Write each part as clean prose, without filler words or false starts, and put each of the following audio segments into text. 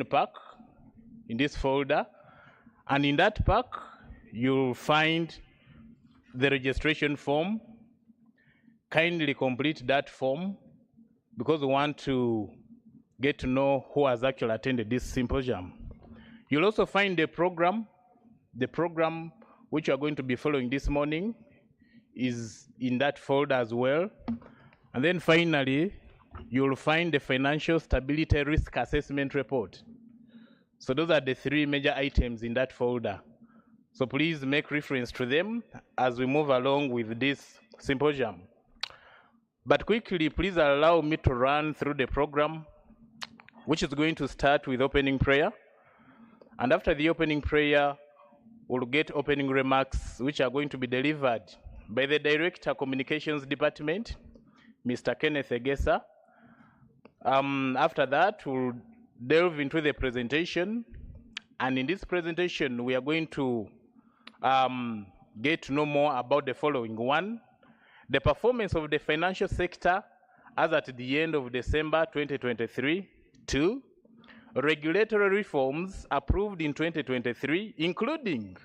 pack in this folder, and in that pack you'll find the registration form. Kindly complete that form because we want to get to know who has actually attended this symposium. You'll also find the program which you are going to be following this morning is in that folder as well. And then finally, you'll find the Financial Stability Risk Assessment Report. So those are the three major items in that folder. So please make reference to them as we move along with this symposium. But quickly, please allow me to run through the program, which is going to start with opening prayer. And after the opening prayer, we'll get opening remarks, which are going to be delivered by the Director Communications Department, Mr. Kenneth Egesa. After that, we'll delve into the presentation. And in this presentation, we are going to get to know more about the following. One, the performance of the financial sector as at the end of December 2023. Two, regulatory reforms approved in 2023, including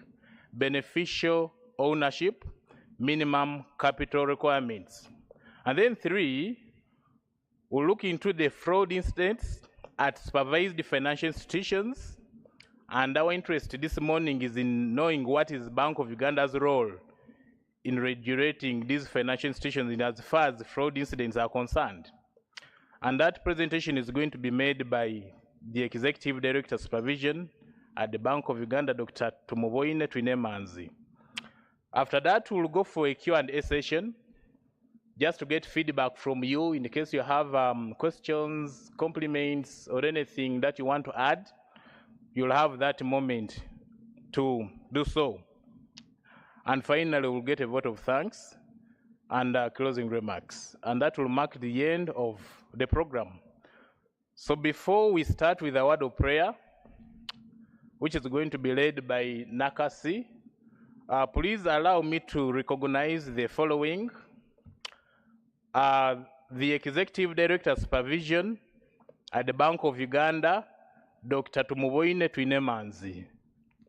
beneficial ownership, minimum capital requirements. And then three, we'll look into the fraud incidents at supervised financial institutions. And our interest this morning is in knowing what is Bank of Uganda's role in regulating these financial institutions in as far as fraud incidents are concerned. And that presentation is going to be made by the Executive Director Supervision at the Bank of Uganda, Dr. Tumuboine Twinemanzi. After that, we'll go for a Q&A session just to get feedback from you in case you have questions, compliments, or anything that you want to add. You'll have that moment to do so. And finally, we'll get a vote of thanks and closing remarks. And that will mark the end of the program. So before we start with a word of prayer, which is going to be led by Nakasi, please allow me to recognize the following. The Executive Director Supervision at the Bank of Uganda, Dr. Tumuboine Twinemanzi.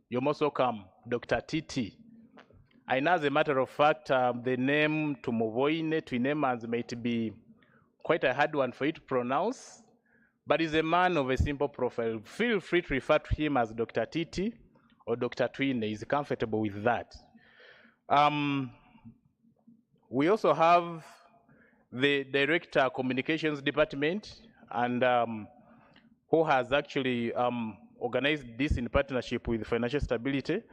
You're most welcome, Dr. Titi. I know, as a matter of fact, the name Tumuboine Twinemanzi might be quite a hard one for you to pronounce, but he's a man of a simple profile. Feel free to refer to him as Dr. Titi or Dr. Twine. He's comfortable with that. We also have the Director Communications Department, and who has actually organized this in partnership with Financial Stability,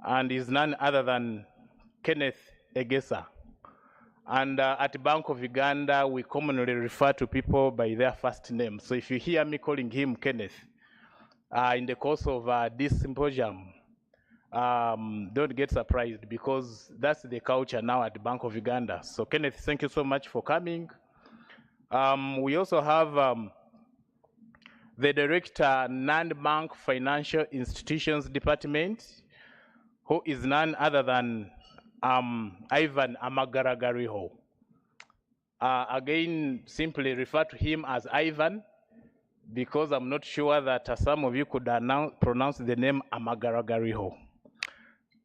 and is none other than Kenneth Egesa. And at Bank of Uganda, we commonly refer to people by their first name. So if you hear me calling him Kenneth in the course of this symposium, don't get surprised, because that's the culture now at the Bank of Uganda. So Kenneth, thank you so much for coming. We also have the Director, Non-Bank Financial Institutions Department, who is none other than Ivan Amagaragariho. Again, simply refer to him as Ivan, because I'm not sure that some of you could pronounce the name Amagaragariho.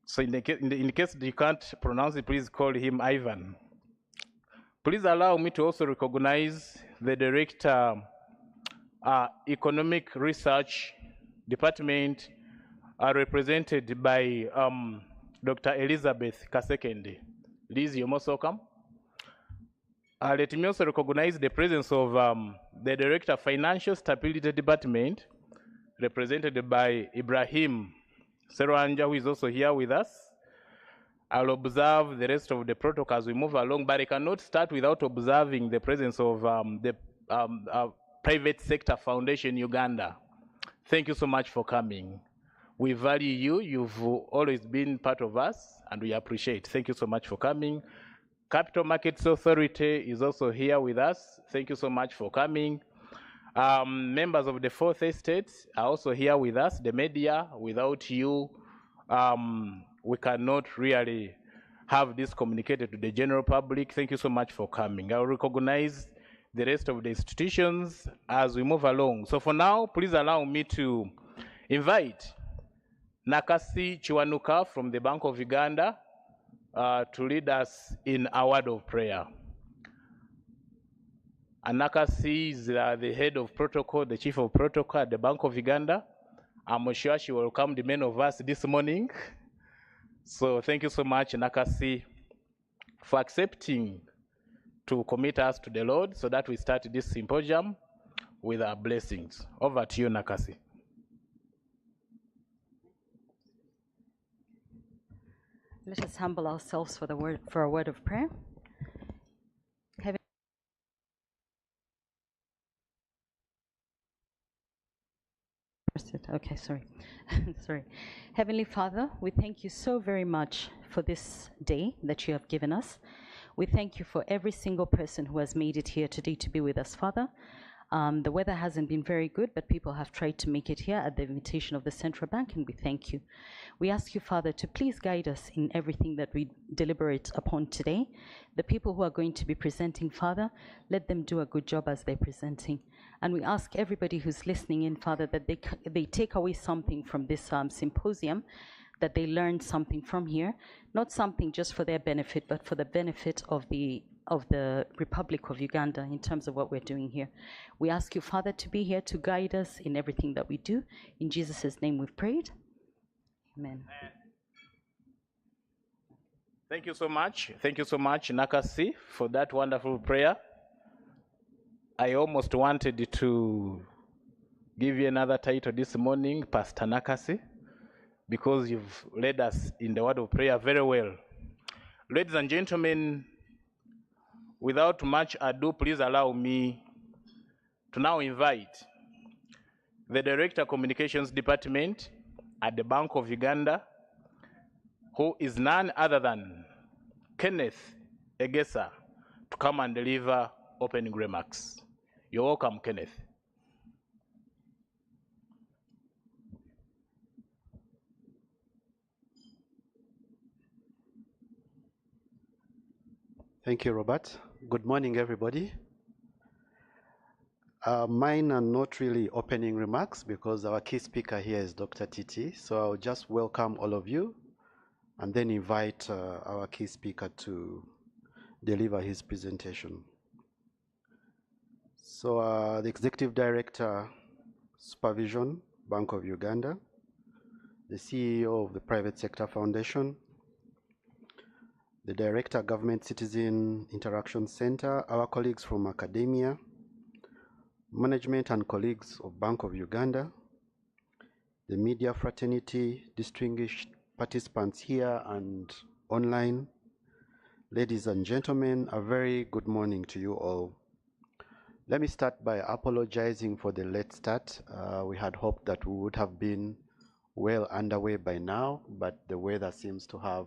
So in case you can't pronounce it, please call him Ivan. Please allow me to also recognize the Director, Economic Research Department, represented by Dr. Elizabeth Kasekende. Liz, you're most welcome. Let me also recognize the presence of the Director, Financial Stability Department, represented by Ibrahim Serwanja, who is also here with us. I'll observe the rest of the protocol as we move along, but I cannot start without observing the presence of the Private Sector Foundation Uganda. Thank you so much for coming. We value you. You've always been part of us, and we appreciate. Thank you so much for coming. Capital Markets Authority is also here with us. Thank you so much for coming. Members of the Fourth Estate are also here with us. The media, without you, we cannot really have this communicated to the general public. Thank you so much for coming. I will recognize the rest of the institutions as we move along. So for now, please allow me to invite Nakasi Chiwanuka from the Bank of Uganda to lead us in a word of prayer. And Nakasi is the head of protocol, the chief of protocol at the Bank of Uganda. I'm sure she welcomed many of us this morning. So thank you so much, Nakasi, for accepting to commit us to the Lord so that we start this symposium with our blessings. Over to you, Nakasi. Let us humble ourselves for a word of prayer. Okay, sorry. Sorry. Heavenly Father, we thank you so very much for this day that you have given us. We thank you for every single person who has made it here today to be with us, Father. The weather hasn't been very good, but people have tried to make it here at the invitation of the Central Bank, and we thank you. We ask you, Father, to please guide us in everything that we deliberate upon today. The people who are going to be presenting, Father, let them do a good job as they're presenting. And we ask everybody who's listening in, Father, that they take away something from this symposium, that they learn something from here, not something just for their benefit, but for the benefit of the Republic of Uganda in terms of what we're doing here. We ask you, Father, to be here to guide us in everything that we do. In Jesus' name we've prayed. Amen. Thank you so much. Thank you so much, Nakasi, for that wonderful prayer. I almost wanted to give you another title this morning, Pastor Nakasi, because you've led us in the word of prayer very well. Ladies and gentlemen, without much ado, please allow me to now invite the Director Communications Department at the Bank of Uganda, who is none other than Kenneth Egesa, to come and deliver opening remarks. You're welcome, Kenneth. Thank you, Robert. Good morning, everybody. Mine are not really opening remarks because our key speaker here is Dr. Titi. So I'll just welcome all of you and then invite our key speaker to deliver his presentation. So the Executive Director, Supervision, Bank of Uganda, the CEO of the Private Sector Foundation, the Director, Government Citizen Interaction Center, our colleagues from academia, management and colleagues of Bank of Uganda, the media fraternity, distinguished participants here and online, ladies and gentlemen, a very good morning to you all. Let me start by apologizing for the late start. We had hoped that we would have been well underway by now, but the weather seems to have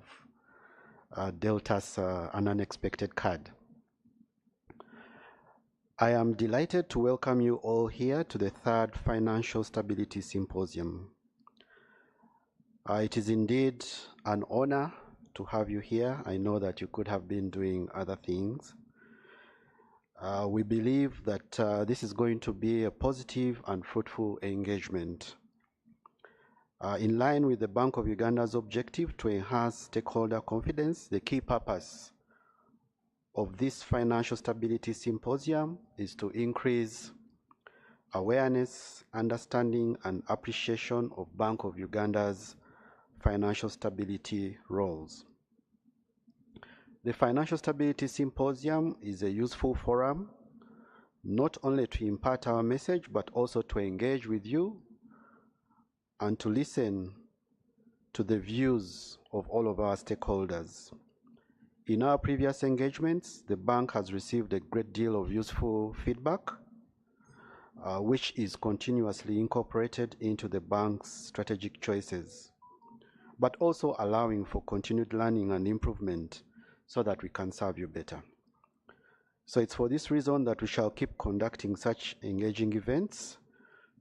dealt us an unexpected card. I am delighted to welcome you all here to the third Financial Stability Symposium. It is indeed an honor to have you here. I know that you could have been doing other things. We believe that this is going to be a positive and fruitful engagement. In line with the Bank of Uganda's objective to enhance stakeholder confidence, the key purpose of this Financial Stability Symposium is to increase awareness, understanding, and appreciation of Bank of Uganda's financial stability roles. The Financial Stability Symposium is a useful forum, not only to impart our message, but also to engage with you and to listen to the views of all of our stakeholders. In our previous engagements, the bank has received a great deal of useful feedback, which is continuously incorporated into the bank's strategic choices, but also allowing for continued learning and improvement so that we can serve you better. So it's for this reason that we shall keep conducting such engaging events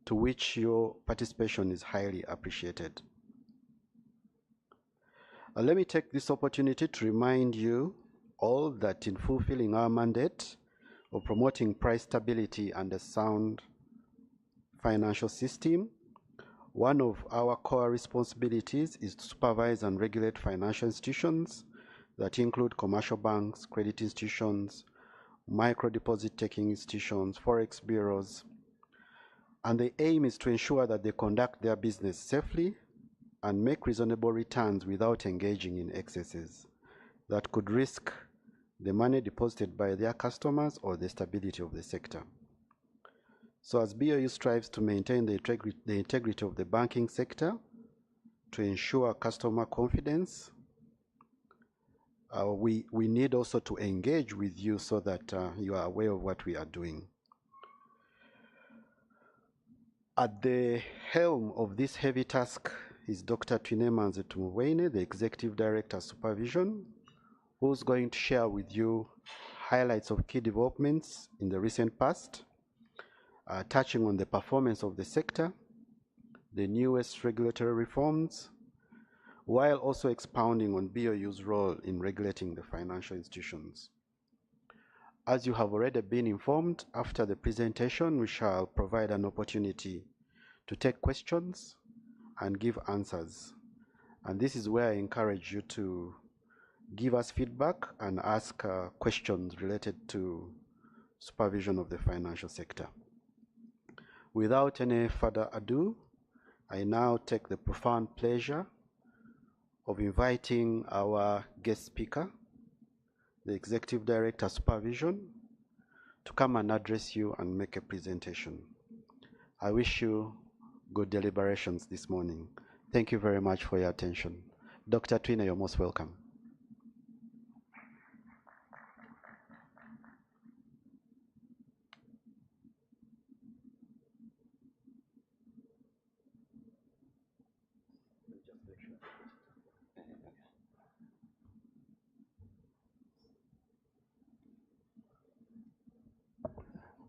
to which your participation is highly appreciated. Let me take this opportunity to remind you all that in fulfilling our mandate, of promoting price stability and a sound financial system. One of our core responsibilities is to supervise and regulate financial institutions that include commercial banks, credit institutions, micro-deposit taking institutions, forex bureaus, and the aim is to ensure that they conduct their business safely and make reasonable returns without engaging in excesses that could risk the money deposited by their customers or the stability of the sector. So as BOU strives to maintain the integrity of the banking sector, to ensure customer confidence, we need also to engage with you so that you are aware of what we are doing. At the helm of this heavy task is Dr. Twinemanzi Tumuwene, the Executive Director of Supervision, who's going to share with you highlights of key developments in the recent past, touching on the performance of the sector, the newest regulatory reforms, while also expounding on BOU's role in regulating the financial institutions. As you have already been informed, after the presentation, we shall provide an opportunity to take questions and give answers. And this is where I encourage you to give us feedback and ask questions related to supervision of the financial sector. Without any further ado, I now take the profound pleasure of inviting our guest speaker, the Executive Director of Supervision, to come and address you and make a presentation. I wish you good deliberations this morning. Thank you very much for your attention. Dr. Twine, you're most welcome.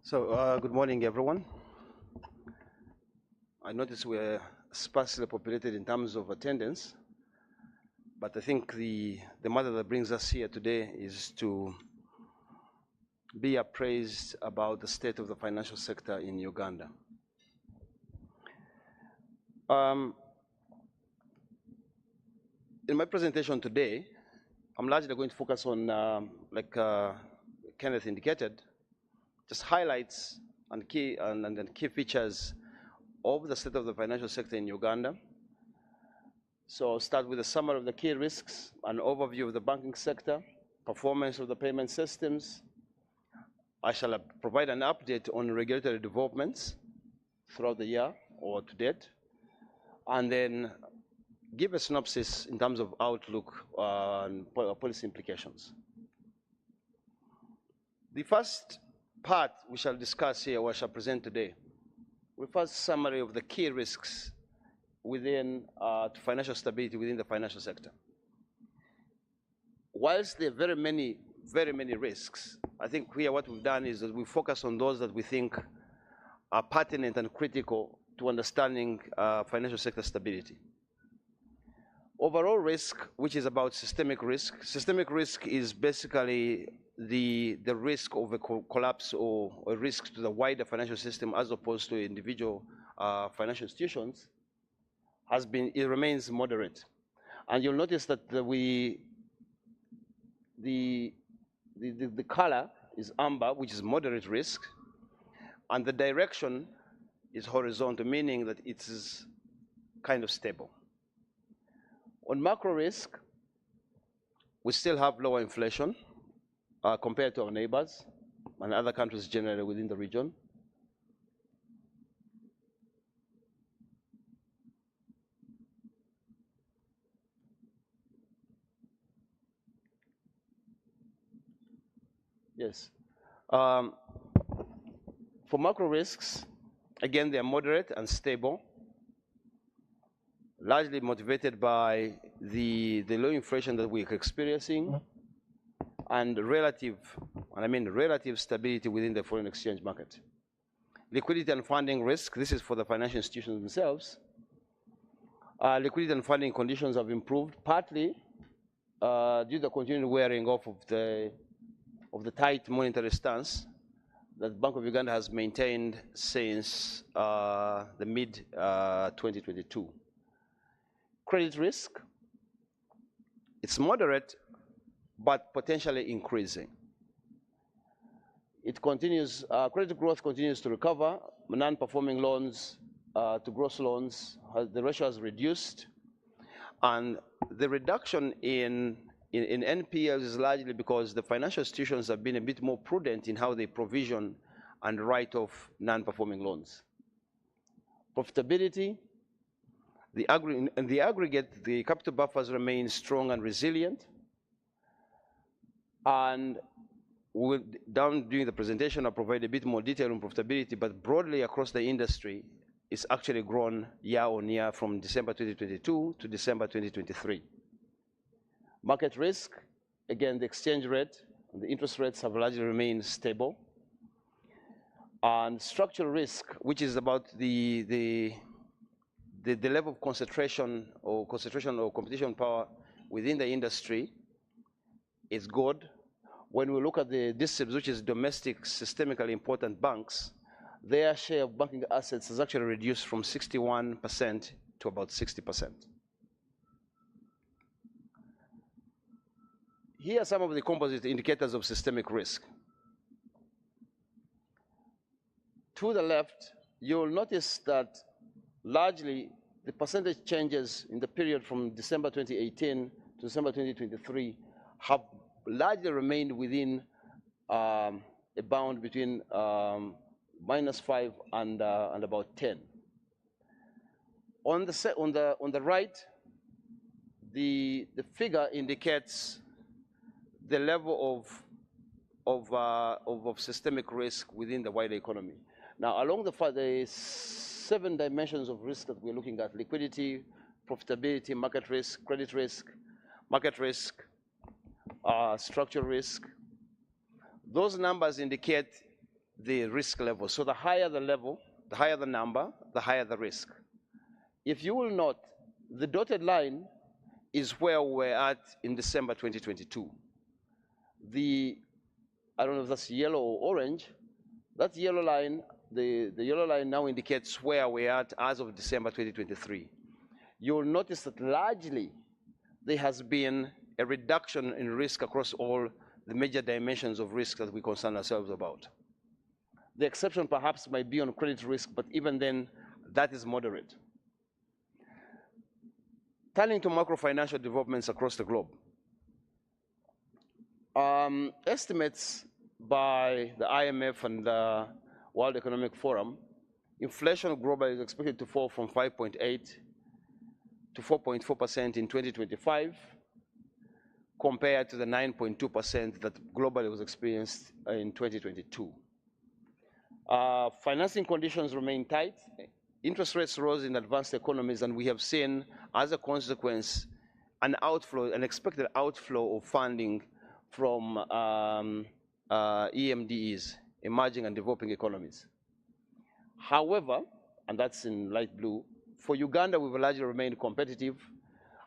So, good morning, everyone. I notice we're sparsely populated in terms of attendance, but I think the matter that brings us here today is to be appraised about the state of the financial sector in Uganda. In my presentation today, I'm largely going to focus on, like Kenneth indicated, just highlights and key features of the state of the financial sector in Uganda. So I'll start with a summary of the key risks, an overview of the banking sector, performance of the payment systems. I shall provide an update on regulatory developments throughout the year or to date, and then give a synopsis in terms of outlook and policy implications. The first part we shall discuss here, or shall present today, refers to summary of the key risks within financial stability within the financial sector. Whilst there are very many risks, I think here what we've done is that we focus on those that we think are pertinent and critical to understanding financial sector stability. Overall risk, which is about systemic risk. Systemic risk is basically the risk of a collapse or a risk to the wider financial system as opposed to individual financial institutions. It remains moderate. And you'll notice that the color is amber, which is moderate risk, and the direction is horizontal, meaning that it is kind of stable. On macro risk, we still have lower inflation compared to our neighbors and other countries generally within the region. Yes. For macro risks, again, they are moderate and stable, largely motivated by the low inflation that we're experiencing and relative stability within the foreign exchange market. Liquidity and funding risk, this is for the financial institutions themselves. Liquidity and funding conditions have improved, partly due to the continued wearing off of the tight monetary stance that Bank of Uganda has maintained since the mid-2022. Credit risk, it's moderate, but potentially increasing. It continues, credit growth continues to recover. Non-performing loans to gross loans, the ratio has reduced. And the reduction in NPLs is largely because the financial institutions have been a bit more prudent in how they provision and write off non-performing loans. Profitability, in the aggregate, the capital buffers remain strong and resilient. And down during the presentation, I'll provide a bit more detail on profitability, but broadly across the industry, it's actually grown year on year from December 2022 to December 2023. Market risk, again, the exchange rate, the interest rates have largely remained stable. And structural risk, which is about the level of concentration or competition power within the industry, is good. When we look at the DSIBs, which is domestic systemically important banks, their share of banking assets has actually reduced from 61% to about 60%. Here are some of the composite indicators of systemic risk. To the left, you'll notice that largely the percentage changes in the period from December 2018 to December 2023 have largely remained within a bound between -5 and about 10. On the right, the figure indicates the level of systemic risk within the wider economy. Now, along the 7 dimensions of risk that we're looking at: liquidity, profitability, market risk, credit risk, market risk, structural risk. Those numbers indicate the risk level. So the higher the level, the higher the number, the higher the risk. If you will note, the dotted line is where we're at in December 2022. I don't know if that's yellow or orange. That yellow line, the yellow line now indicates where we're at as of December 2023. You'll notice that largely there has been a reduction in risk across all the major dimensions of risk that we concern ourselves about. The exception perhaps might be on credit risk, but even then, that is moderate. Turning to macro-financial developments across the globe. Estimates by the IMF and the World Economic Forum, inflation globally is expected to fall from 5.8 to 4.4% in 2025, compared to the 9.2% that globally was experienced in 2022. Financing conditions remain tight. Interest rates rose in advanced economies, and we have seen, as a consequence, an expected outflow of funding from EMDEs, emerging and developing economies. However, and that's in light blue, for Uganda, we've largely remained competitive,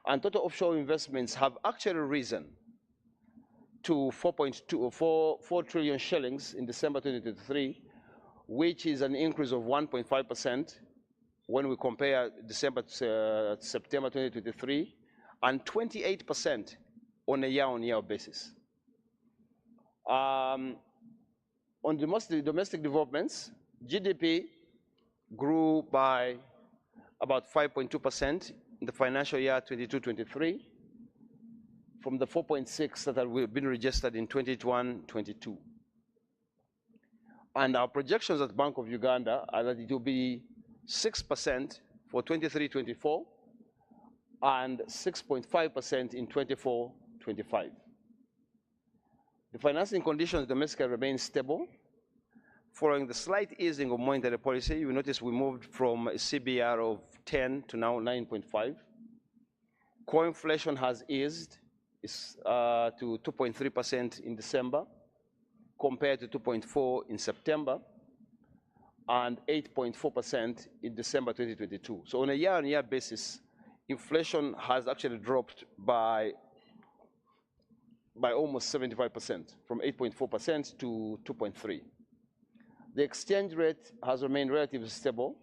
and total offshore investments have actually risen to 4 trillion shillings in December 2023, which is an increase of 1.5% when we compare December to September 2023, and 28% on a year-on-year basis. On domestic developments, GDP grew by about 5.2% in the financial year 22-23, from the 4.6 that have been registered in 21-22. And our projections at Bank of Uganda are that it will be 6% for 23-24 and 6.5% in 24-25. The financing conditions domestically remain stable. Following the slight easing of monetary policy, you will notice we moved from a CBR of 10 to now 9.5. Core inflation has eased to 2.3% in December, compared to 2.4% in September, and 8.4% in December 2022. So on a year-on-year basis, inflation has actually dropped by almost 75%, from 8.4% to 2.3%. The exchange rate has remained relatively stable,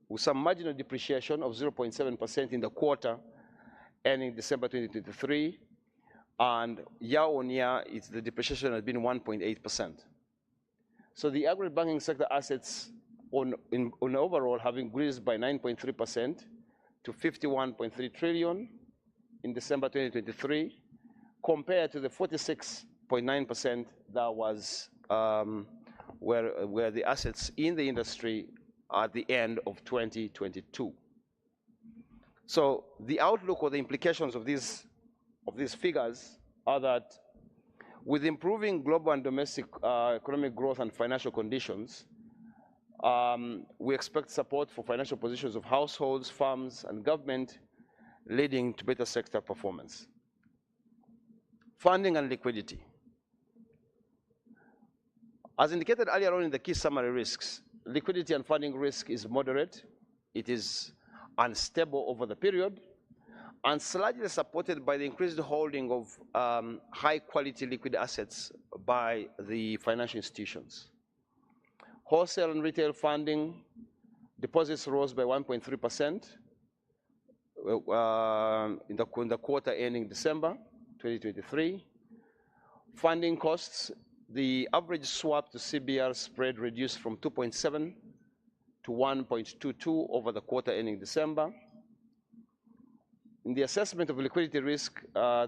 with some marginal depreciation of 0.7% in the quarter ending December 2023, and year-on-year, the depreciation has been 1.8%. So the aggregate banking sector assets on overall have increased by 9.3% to 51.3 trillion in December 2023, compared to the 46.9% that was where the assets in the industry at the end of 2022. So the outlook or the implications of these figures are that with improving global and domestic economic growth and financial conditions, we expect support for financial positions of households, firms, and government, leading to better sector performance. Funding and liquidity. As indicated earlier on in the key summary risks, liquidity and funding risk is moderate. It is unstable over the period, and slightly supported by the increased holding of high-quality liquid assets by the financial institutions. Wholesale and retail funding deposits rose by 1.3% in the quarter ending December 2023. Funding costs, the average swap to CBR spread reduced from 2.7 to 1.22 over the quarter ending December. In the assessment of liquidity risk, the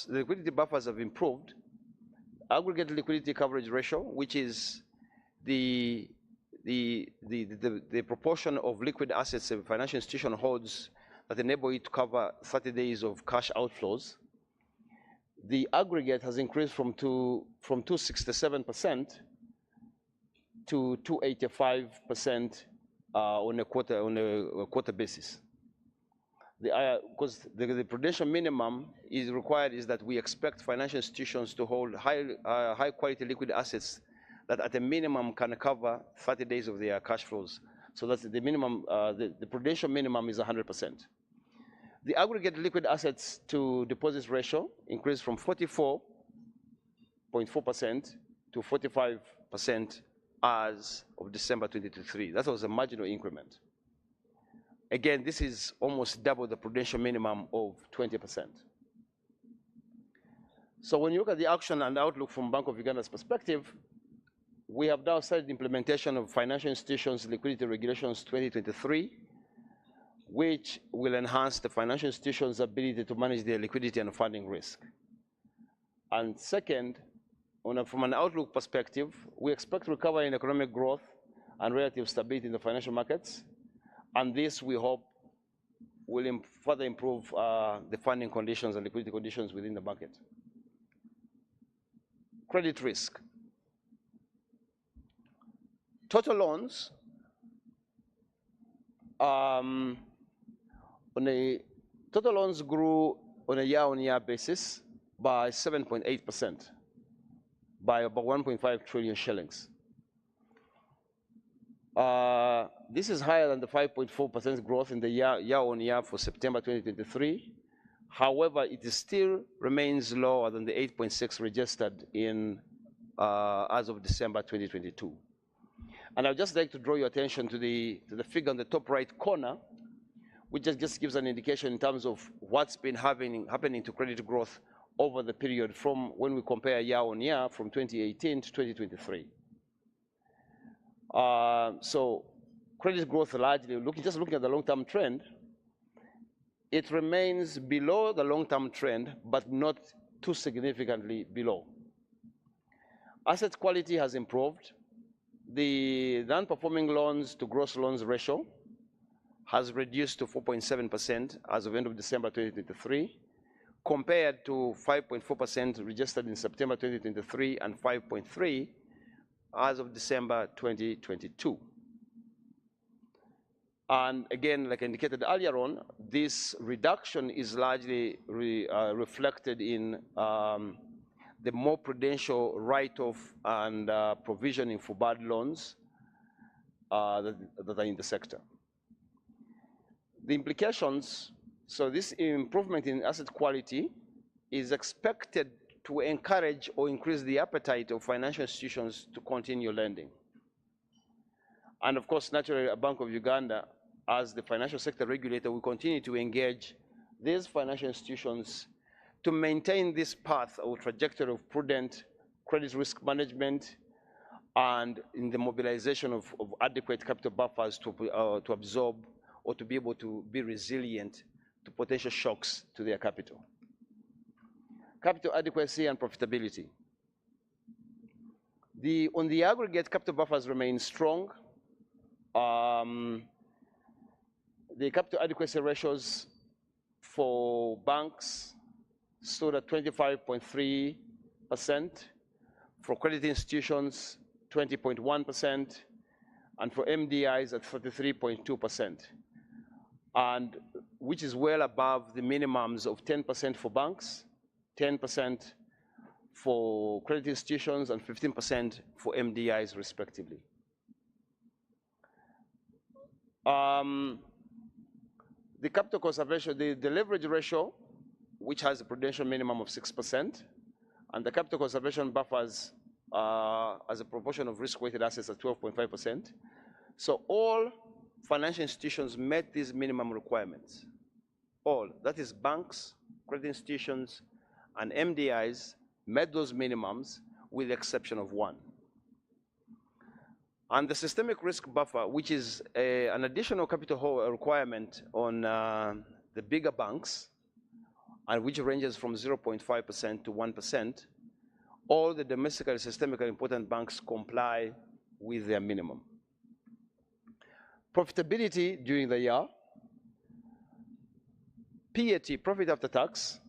liquidity buffers have improved. Aggregate liquidity coverage ratio, which is the proportion of liquid assets a financial institution holds that enable it to cover 30 days of cash outflows. The aggregate has increased from 267% to 285% on a quarter basis. Because the prudential minimum is required is that we expect financial institutions to hold high quality liquid assets that at a minimum can cover 30 days of their cash flows. So that's the minimum, the prudential minimum is 100%. The aggregate liquid assets to deposits ratio increased from 44.4% to 45% as of December 2023. That was a marginal increment. Again, this is almost double the prudential minimum of 20%. So when you look at the action and outlook from Bank of Uganda's perspective, we have now started implementation of Financial Institutions Liquidity Regulations 2023, which will enhance the financial institutions' ability to manage their liquidity and funding risk. And second, from an outlook perspective, we expect recovery in economic growth and relative stability in the financial markets. And this, we hope, will further improve the funding conditions and liquidity conditions within the market. Credit risk. Total loans total loans grew on a year-on-year basis by 7.8%, by about 1.5 trillion shillings. This is higher than the 5.4% growth in the year-on-year for September 2023. However, it still remains lower than the 8.6 registered in as of December 2022. And I'd just like to draw your attention to the figure on the top right corner, which just gives an indication in terms of what's been happening to credit growth over the period from when we compare year-on-year from 2018 to 2023. So credit growth largely, just looking at the long-term trend, it remains below the long-term trend, but not too significantly below. Asset quality has improved. The non-performing loans to gross loans ratio has reduced to 4.7% as of end of December 2023, compared to 5.4% registered in September 2023 and 5.3% as of December 2022. And again, like I indicated earlier on, this reduction is largely reflected in the more prudential write-off and provisioning for bad loans that are in the sector. The implications, so this improvement in asset quality is expected to encourage or increase the appetite of financial institutions to continue lending. And of course, naturally, a Bank of Uganda, as the financial sector regulator, will continue to engage these financial institutions to maintain this path or trajectory of prudent credit risk management and in the mobilization of adequate capital buffers to absorb or to be able to be resilient to potential shocks to their capital. Capital adequacy and profitability. On the aggregate, capital buffers remain strong. The capital adequacy ratios for banks stood at 25.3%, for credit institutions 20.1%, and for MDIs at 33.2%, and which is well above the minimums of 10% for banks, 10% for credit institutions, and 15% for MDIs respectively. The capital conservation, the leverage ratio, which has a prudential minimum of 6%, and the capital conservation buffers as a proportion of risk-weighted assets at 12.5%. So all financial institutions met these minimum requirements. All, that is banks, credit institutions, and MDIs met those minimums with the exception of one. And the systemic risk buffer, which is an additional capital requirement on the bigger banks, and which ranges from 0.5% to 1%, all the domestically systemically important banks comply with their minimum. Profitability during the year, PAT, profit after tax,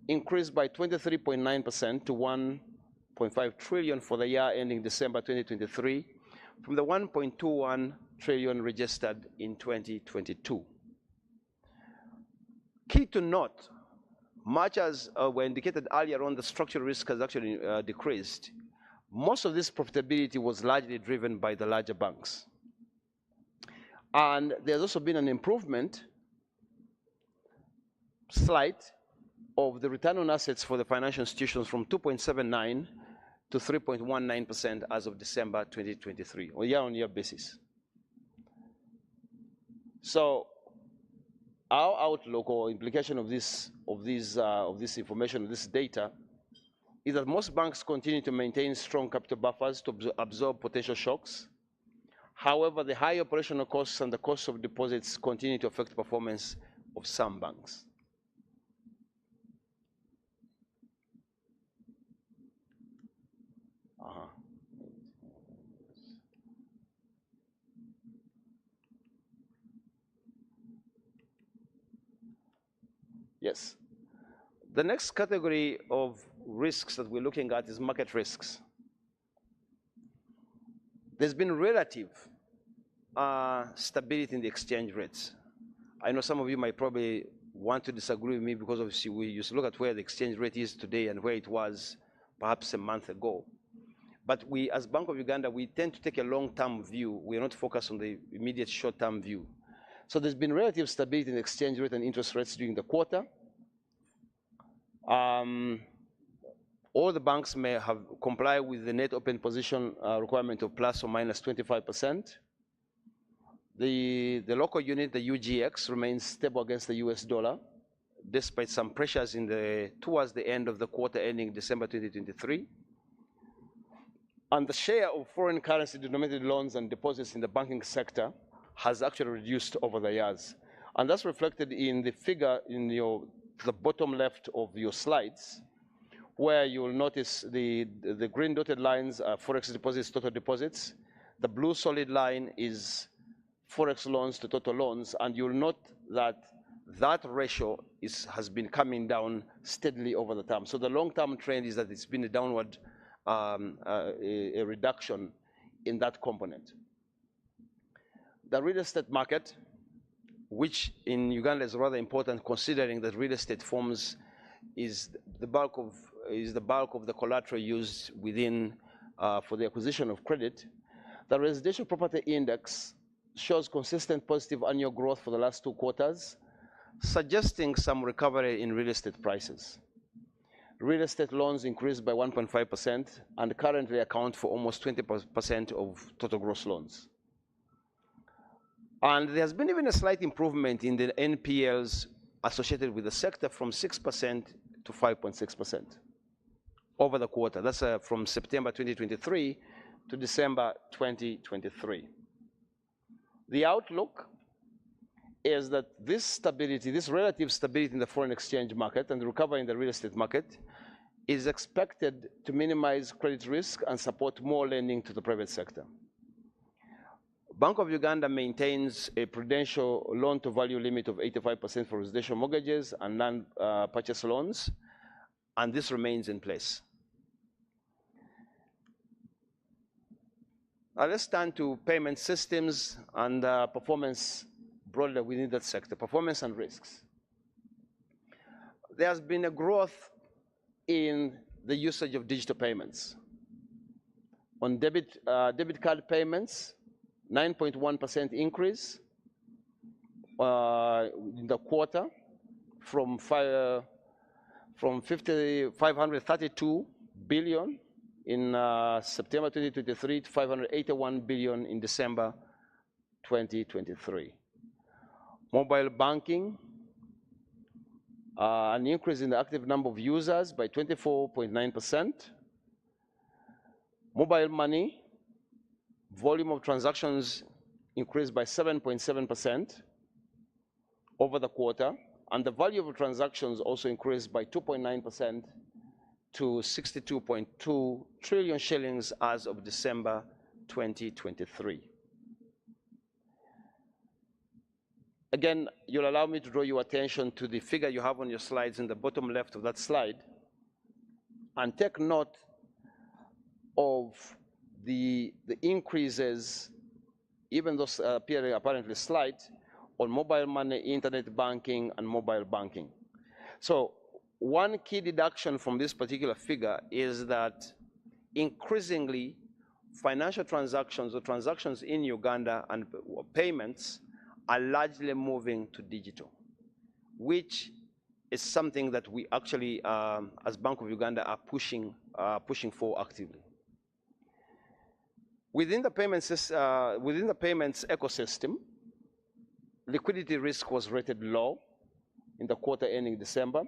increased by 23.9% to 1.5 trillion for the year ending December 2023, from the 1.21 trillion registered in 2022. Key to note, much as were indicated earlier on, the structural risk has actually decreased. Most of this profitability was largely driven by the larger banks. And there's also been an improvement, slight, of the return on assets for the financial institutions from 2.79 to 3.19% as of December 2023, on a year-on-year basis. So our outlook or implication of this information, this data, is that most banks continue to maintain strong capital buffers to absorb potential shocks. However, the high operational costs and the cost of deposits continue to affect performance of some banks. Yes. The next category of risks that we're looking at is market risks. There's been relative stability in the exchange rates. I know some of you might probably want to disagree with me because obviously we used to look at where the exchange rate is today and where it was perhaps a month ago. But we, as Bank of Uganda, we tend to take a long-term view. We're not focused on the immediate short-term view. So there's been relative stability in the exchange rate and interest rates during the quarter. All the banks may have complied with the net open position requirement of plus or minus 25%. The local unit, the UGX, remains stable against the US dollar, despite some pressures towards the end of the quarter ending December 2023. And the share of foreign currency denominated loans and deposits in the banking sector has actually reduced over the years. And that's reflected in the figure in the bottom left of your slides, where you'll notice the green dotted lines are Forex deposits, total deposits. The blue solid line is Forex loans to total loans, and you'll note that that ratio has been coming down steadily over the time. So the long-term trend is that it's been a downward, a reduction in that component. The real estate market, which in Uganda is rather important considering that real estate is the bulk of the collateral used within for the acquisition of credit. The residential property index shows consistent positive annual growth for the last 2 quarters, suggesting some recovery in real estate prices. Real estate loans increased by 1.5% and currently account for almost 20% of total gross loans. And there has been even a slight improvement in the NPLs associated with the sector from 6% to 5.6% over the quarter. That's from September 2023 to December 2023. The outlook is that this stability, this relative stability in the foreign exchange market and the recovery in the real estate market is expected to minimize credit risk and support more lending to the private sector. Bank of Uganda maintains a prudential loan-to-value limit of 85% for residential mortgages and non-purchase loans, and this remains in place. Now let's turn to payment systems and performance broadly within that sector, performance and risks. There has been a growth in the usage of digital payments. On debit card payments, 9.1% increase in the quarter from 532 billion in September 2023 to 581 billion in December 2023. Mobile banking, an increase in the active number of users by 24.9%. Mobile money, volume of transactions increased by 7.7% over the quarter, and the value of transactions also increased by 2.9% to 62.2 trillion shillings as of December 2023. Again, you'll allow me to draw your attention to the figure you have on your slides in the bottom left of that slide, and take note of the increases, even those appear apparently slight, on mobile money, internet banking, and mobile banking. So one key deduction from this particular figure is that increasingly financial transactions or transactions in Uganda and payments are largely moving to digital, which is something that we actually, as Bank of Uganda, are pushing for actively. Within the payments ecosystem, liquidity risk was rated low in the quarter ending December.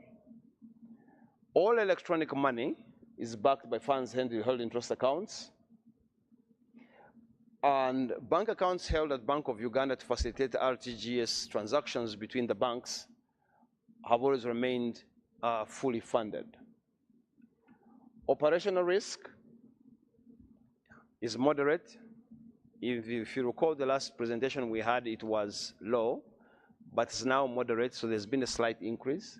All electronic money is backed by funds held in trust accounts. And bank accounts held at Bank of Uganda to facilitate RTGS transactions between the banks have always remained fully funded. Operational risk is moderate. If you recall the last presentation we had, it was low, but it's now moderate, so there's been a slight increase.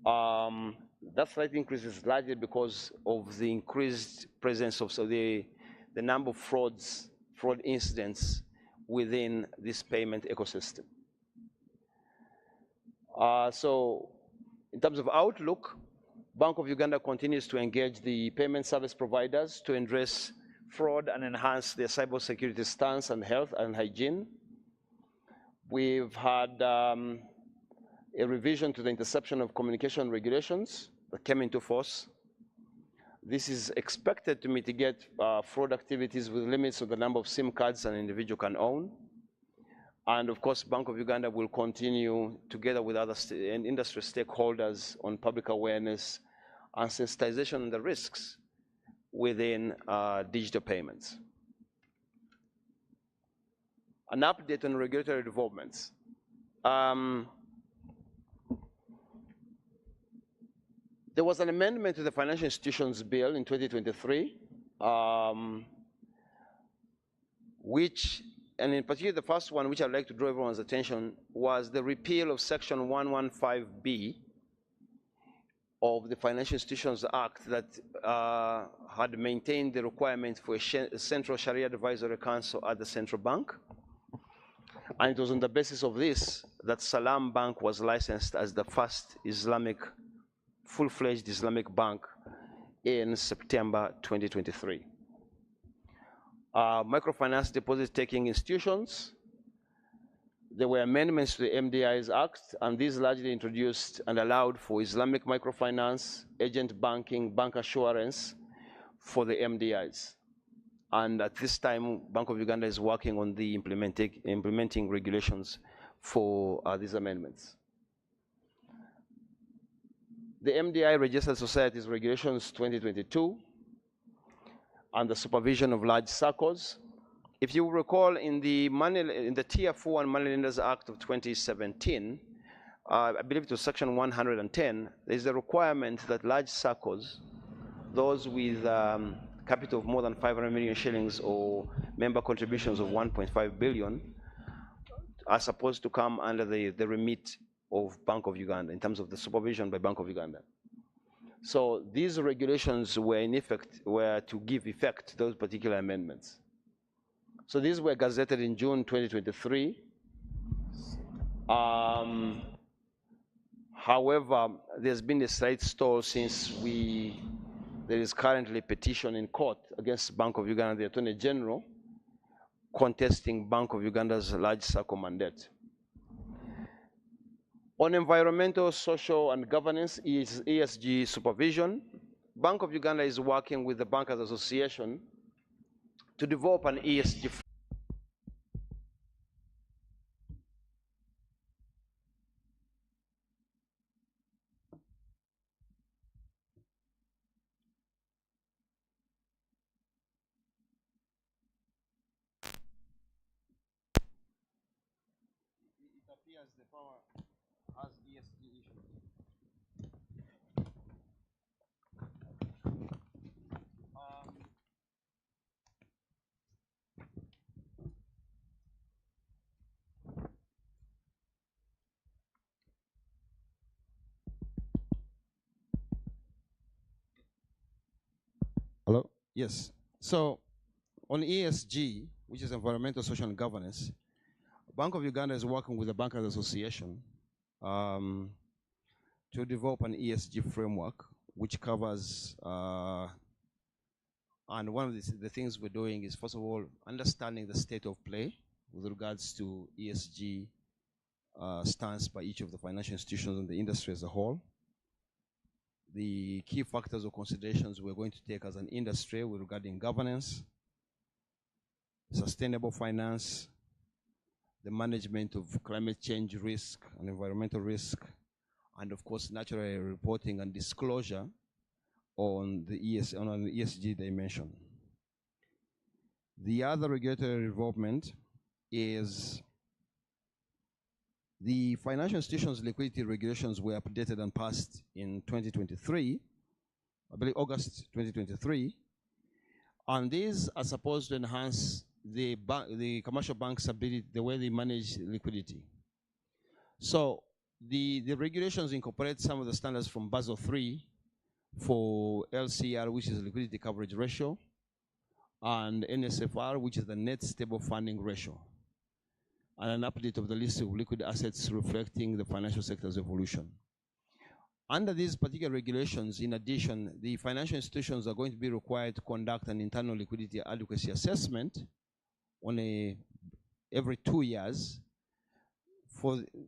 That slight increase is largely because of the increased presence of the number of fraud incidents within this payment ecosystem. So in terms of outlook, Bank of Uganda continues to engage the payment service providers to address fraud and enhance their cybersecurity stance and health and hygiene. We've had a revision to the interception of communication regulations that came into force. This is expected to mitigate fraud activities with limits of the number of SIM cards an individual can own. And of course, Bank of Uganda will continue together with other industry stakeholders on public awareness and sensitization on the risks within digital payments. An update on regulatory developments. There was an amendment to the Financial Institutions Bill in 2023, which, and in particular the first one, which I'd like to draw everyone's attention, was the repeal of Section 115B of the Financial Institutions Act that had maintained the requirement for a Central Sharia Advisory Council at the Central Bank. And it was on the basis of this that Salam Bank was licensed as the first full-fledged Islamic bank in September 2023. Microfinance deposit-taking institutions, there were amendments to the MDI's Act, and these largely introduced and allowed for Islamic microfinance, agent banking, bank assurance for the MDIs. And at this time, Bank of Uganda is working on the implementing regulations for these amendments. The MDI Registered Societies Regulations 2022 and the supervision of large circles. If you recall, in the Tier 4 and Money Lenders Act of 2017, I believe it was Section 110, there's a requirement that large circles, those with capital of more than 500 million shillings or member contributions of 1.5 billion, are supposed to come under the remit of Bank of Uganda in terms of the supervision by Bank of Uganda. So these regulations were in effect, were to give effect to those particular amendments. So these were gazetted in June 2023. However, there's been a slight stall since there is currently a petition in court against Bank of Uganda, the Attorney General, contesting Bank of Uganda's large circle mandate. On environmental, social, and governance is ESG supervision. Bank of Uganda is working with the Bankers Association to develop an ESG the power has ESG issues. Hello? Yes. So on ESG, which is environmental, social, and governance, Bank of Uganda is working with the Bankers Association to develop an ESG framework which covers, and one of the things we're doing is, first of all, understanding the state of play with regards to ESG stance by each of the financial institutions and the industry as a whole. The key factors or considerations we're going to take as an industry regarding governance, sustainable finance, the management of climate change risk and environmental risk, and of course, naturally reporting and disclosure on the ESG dimension. The other regulatory involvement is the financial institutions liquidity regulations were updated and passed in 2023, I believe August 2023, and these are supposed to enhance the commercial bank's ability, the way they manage liquidity. So the regulations incorporate some of the standards from Basel III for LCR, which is the liquidity coverage ratio, and NSFR, which is the net stable funding ratio, and an update of the list of liquid assets reflecting the financial sector's evolution. Under these particular regulations, in addition, the financial institutions are going to be required to conduct an internal liquidity adequacy assessment on every 2 years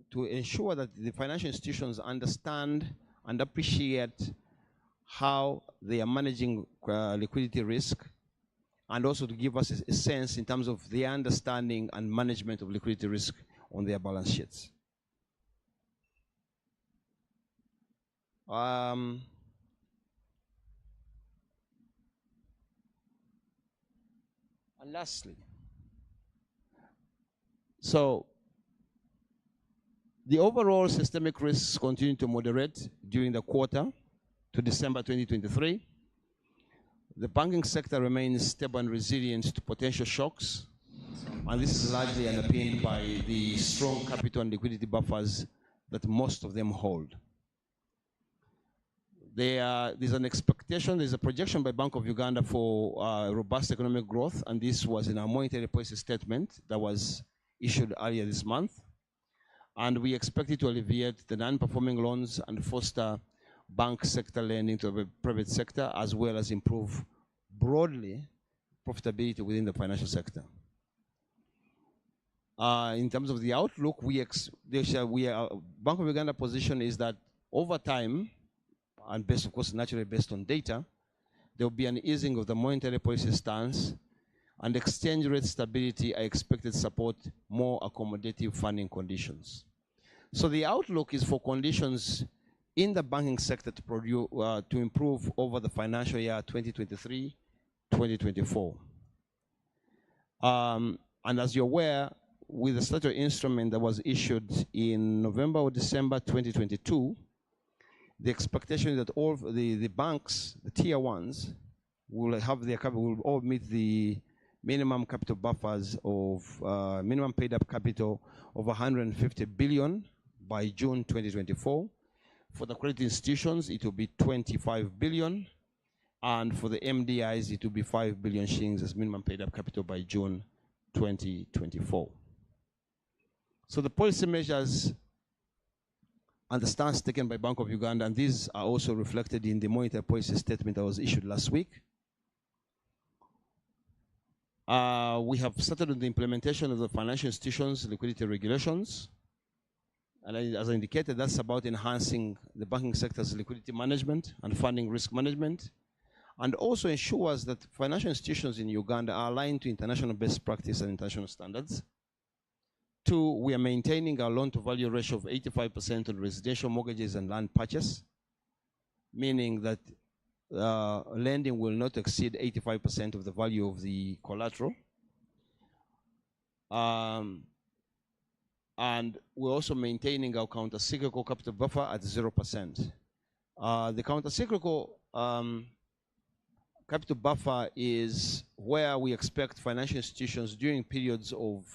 to ensure that the financial institutions understand and appreciate how they are managing liquidity risk, and also to give us a sense in terms of their understanding and management of liquidity risk on their balance sheets. And lastly, so the overall systemic risks continue to moderate during the quarter to December 2023. The banking sector remains stable and resilient to potential shocks, and this is largely underpinned by the strong capital and liquidity buffers that most of them hold. There's an expectation, there's a projection by Bank of Uganda for robust economic growth, and this was in our monetary policy statement that was issued earlier this month. And we expect it to alleviate the non-performing loans and foster bank sector lending to the private sector, as well as improve broadly profitability within the financial sector. In terms of the outlook, Bank of Uganda position is that over time, and of course naturally based on data, there will be an easing of the monetary policy stance and exchange rate stability are expected to support more accommodative funding conditions. So the outlook is for conditions in the banking sector to improve over the financial year 2023-2024. And as you're aware, with the statutory instrument that was issued in November or December 2022, the expectation is that all the banks, the tier ones, will have their capital, will all meet the minimum capital buffers of minimum paid up capital of 150 billion by June 2024. For the credit institutions, it will be 25 billion. And for the MDIs, it will be 5 billion shillings as minimum paid up capital by June 2024. So the policy measures and the stance taken by Bank of Uganda, and these are also reflected in the monetary policy statement that was issued last week. We have started on the implementation of the financial institutions liquidity regulations. And as I indicated, that's about enhancing the banking sector's liquidity management and funding risk management, and also ensures that financial institutions in Uganda are aligned to international best practice and international standards. 2, we are maintaining our loan-to-value ratio of 85% on residential mortgages and land purchase, meaning that lending will not exceed 85% of the value of the collateral. And we're also maintaining our counter-cyclical capital buffer at 0%. The counter-cyclical capital buffer is where we expect financial institutions during periods of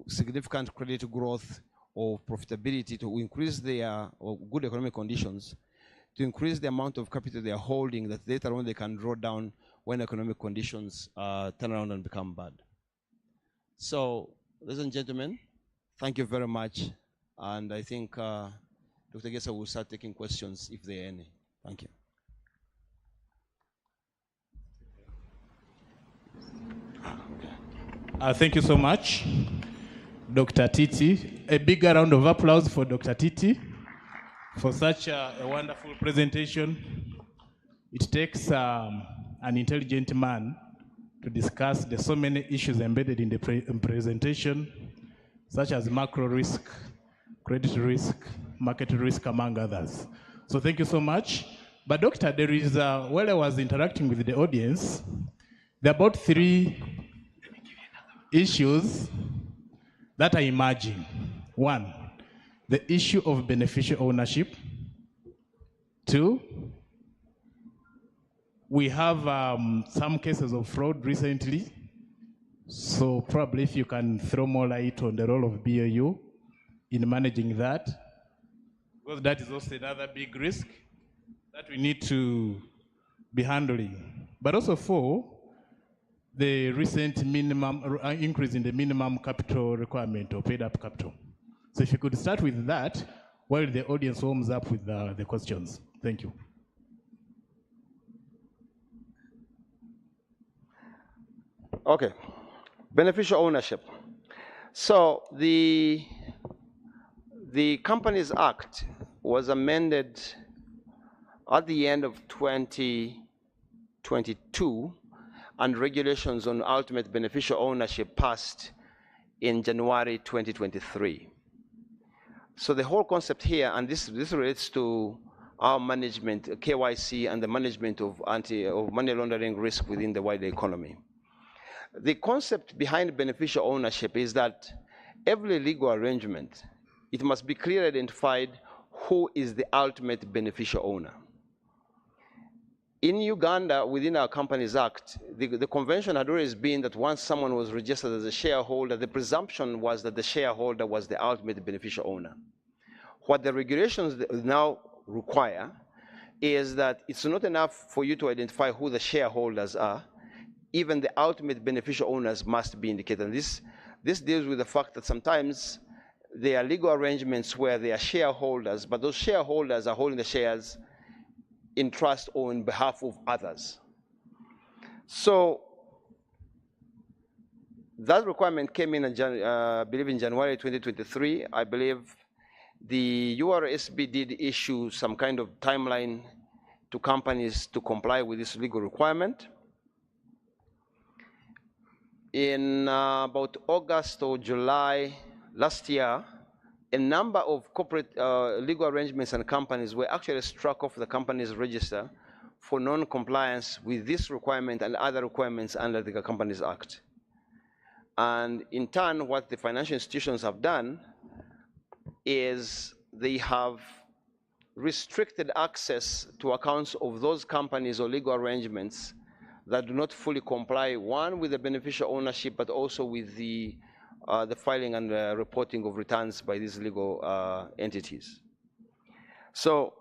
significant credit growth or profitability to increase their, or good economic conditions, to increase the amount of capital they are holding that later on they can draw down when economic conditions turn around and become bad. So, ladies and gentlemen, thank you very much. And I think Dr. Gesa will start taking questions if there are any. Thank you. Thank you so much, Dr. Titi. A bigger round of applause for Dr. Titi for such a wonderful presentation. It takes an intelligent man to discuss the so many issues embedded in the presentation, such as macro risk, credit risk, market risk, among others. So thank you so much. But Doctor, there is, while I was interacting with the audience, there are about 3 issues that are emerging. 1, the issue of beneficial ownership. 2, we have some cases of fraud recently. So probably if you can throw more light on the role of BAU in managing that, because that is also another big risk that we need to be handling. But also 4, the recent minimum increase in the minimum capital requirement or paid up capital. So if you could start with that while the audience warms up with the questions. Thank you. Okay, beneficial ownership. So the Companies Act was amended at the end of 2022, and regulations on ultimate beneficial ownership passed in January 2023. So the whole concept here, and this relates to our management, KYC, and the management of money laundering risk within the wider economy. The concept behind beneficial ownership is that every legal arrangement, it must be clearly identified who is the ultimate beneficial owner. In Uganda, within our Companies Act, the convention had always been that once someone was registered as a shareholder, the presumption was that the shareholder was the ultimate beneficial owner. What the regulations now require is that it's not enough for you to identify who the shareholders are. Even the ultimate beneficial owners must be indicated. And this deals with the fact that sometimes there are legal arrangements where they are shareholders, but those shareholders are holding the shares in trust or on behalf of others. So that requirement came in, I believe, in January 2023. I believe the URSB did issue some kind of timeline to companies to comply with this legal requirement. in about August or July last year, a number of corporate legal arrangements and companies were actually struck off the company's register for non-compliance with this requirement and other requirements under the Companies Act. And in turn, what the financial institutions have done is they have restricted access to accounts of those companies or legal arrangements that do not fully comply, one, with the beneficial ownership, but also with the filing and reporting of returns by these legal entities. So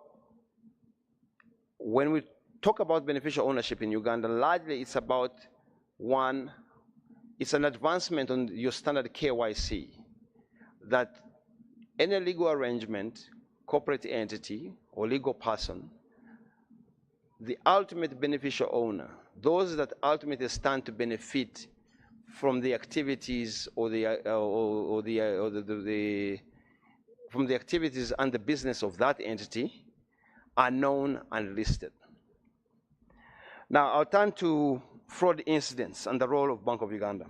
when we talk about beneficial ownership in Uganda, largely it's about, one, it's an advancement on your standard KYC, that any legal arrangement, corporate entity, or legal person, the ultimate beneficial owner, those that ultimately stand to benefit from the activities from the activities and the business of that entity, are known and listed. Now I'll turn to fraud incidents and the role of Bank of Uganda.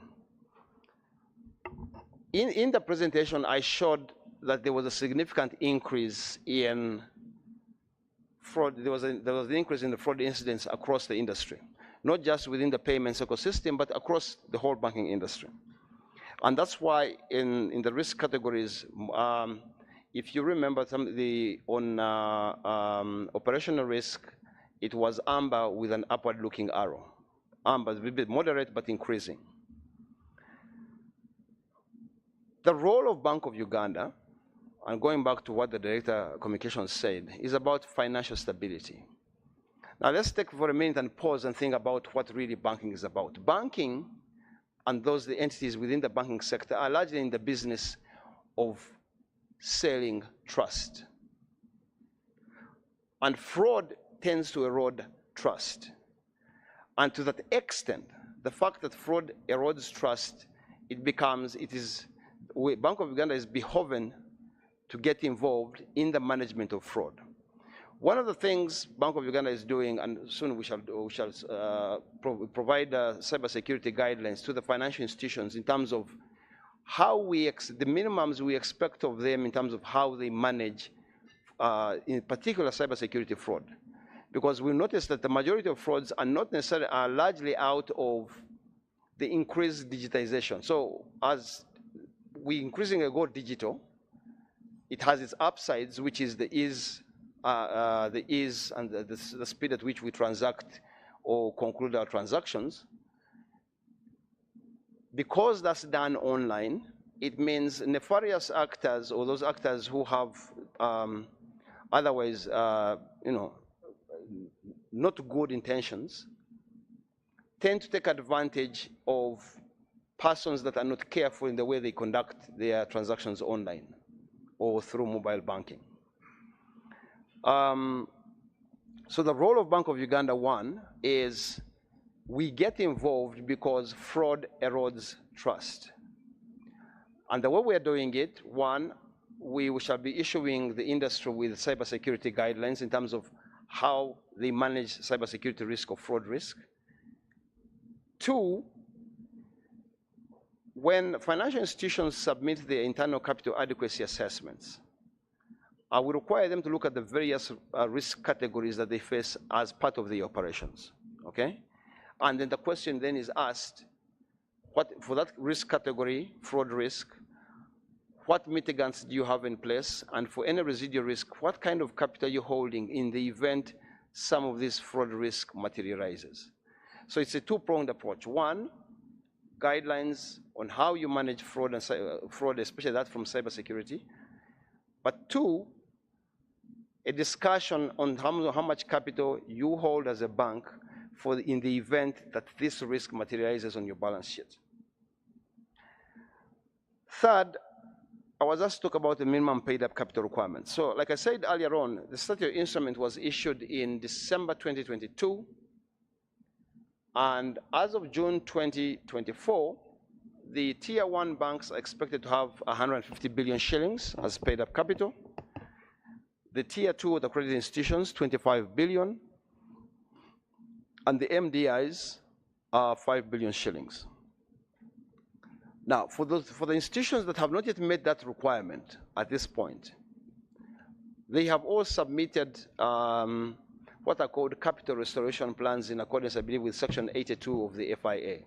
In the presentation, I showed that there was a significant increase in fraud. There was an increase in the fraud incidents across the industry, not just within the payments ecosystem, but across the whole banking industry. And that's why in the risk categories, if you remember on operational risk, it was amber with an upward looking arrow. Amber is a bit moderate, but increasing. The role of Bank of Uganda, and going back to what the Director of Communications said, is about financial stability. Now let's take for a minute and pause and think about what really banking is about. Banking and the entities within the banking sector are largely in the business of selling trust. And fraud tends to erode trust. And to that extent, the fact that fraud erodes trust, Bank of Uganda is beholden to get involved in the management of fraud. One of the things Bank of Uganda is doing, and soon we shall provide cybersecurity guidelines to the financial institutions in terms of how the minimums we expect of them in terms of how they manage, in particular, cybersecurity fraud. Because we noticed that the majority of frauds are largely out of the increased digitization. So as we increasingly go digital, it has its upsides, which is the ease and the speed at which we transact or conclude our transactions. Because that's done online, it means nefarious actors or those actors who have otherwise, not good intentions, tend to take advantage of persons that are not careful in the way they conduct their transactions online or through mobile banking. So the role of Bank of Uganda, one, is we get involved because fraud erodes trust. And the way we are doing it, one, we shall be issuing the industry with cybersecurity guidelines in terms of how they manage cybersecurity risk or fraud risk. Two, when financial institutions submit their internal capital adequacy assessments, we require them to look at the various risk categories that they face as part of the operations, okay? And then the question then is asked, for that risk category, fraud risk, what mitigants do you have in place? And for any residual risk, what kind of capital are you holding in the event some of this fraud risk materializes? So it's a two-pronged approach. One, guidelines on how you manage fraud, especially that from cybersecurity. But two, a discussion on how much capital you hold as a bank in the event that this risk materializes on your balance sheet. Third, I was asked to talk about the minimum paid-up capital requirements. So like I said earlier on, the statutory instrument was issued in December 2022. And as of June 2024, the Tier 1 banks are expected to have 150 billion shillings as paid-up capital. The Tier 2, the credit institutions, 25 billion. And the MDIs are 5 billion shillings. Now, for the institutions that have not yet met that requirement at this point, they have all submitted what are called capital restoration plans in accordance, I believe, with Section 82 of the FIA.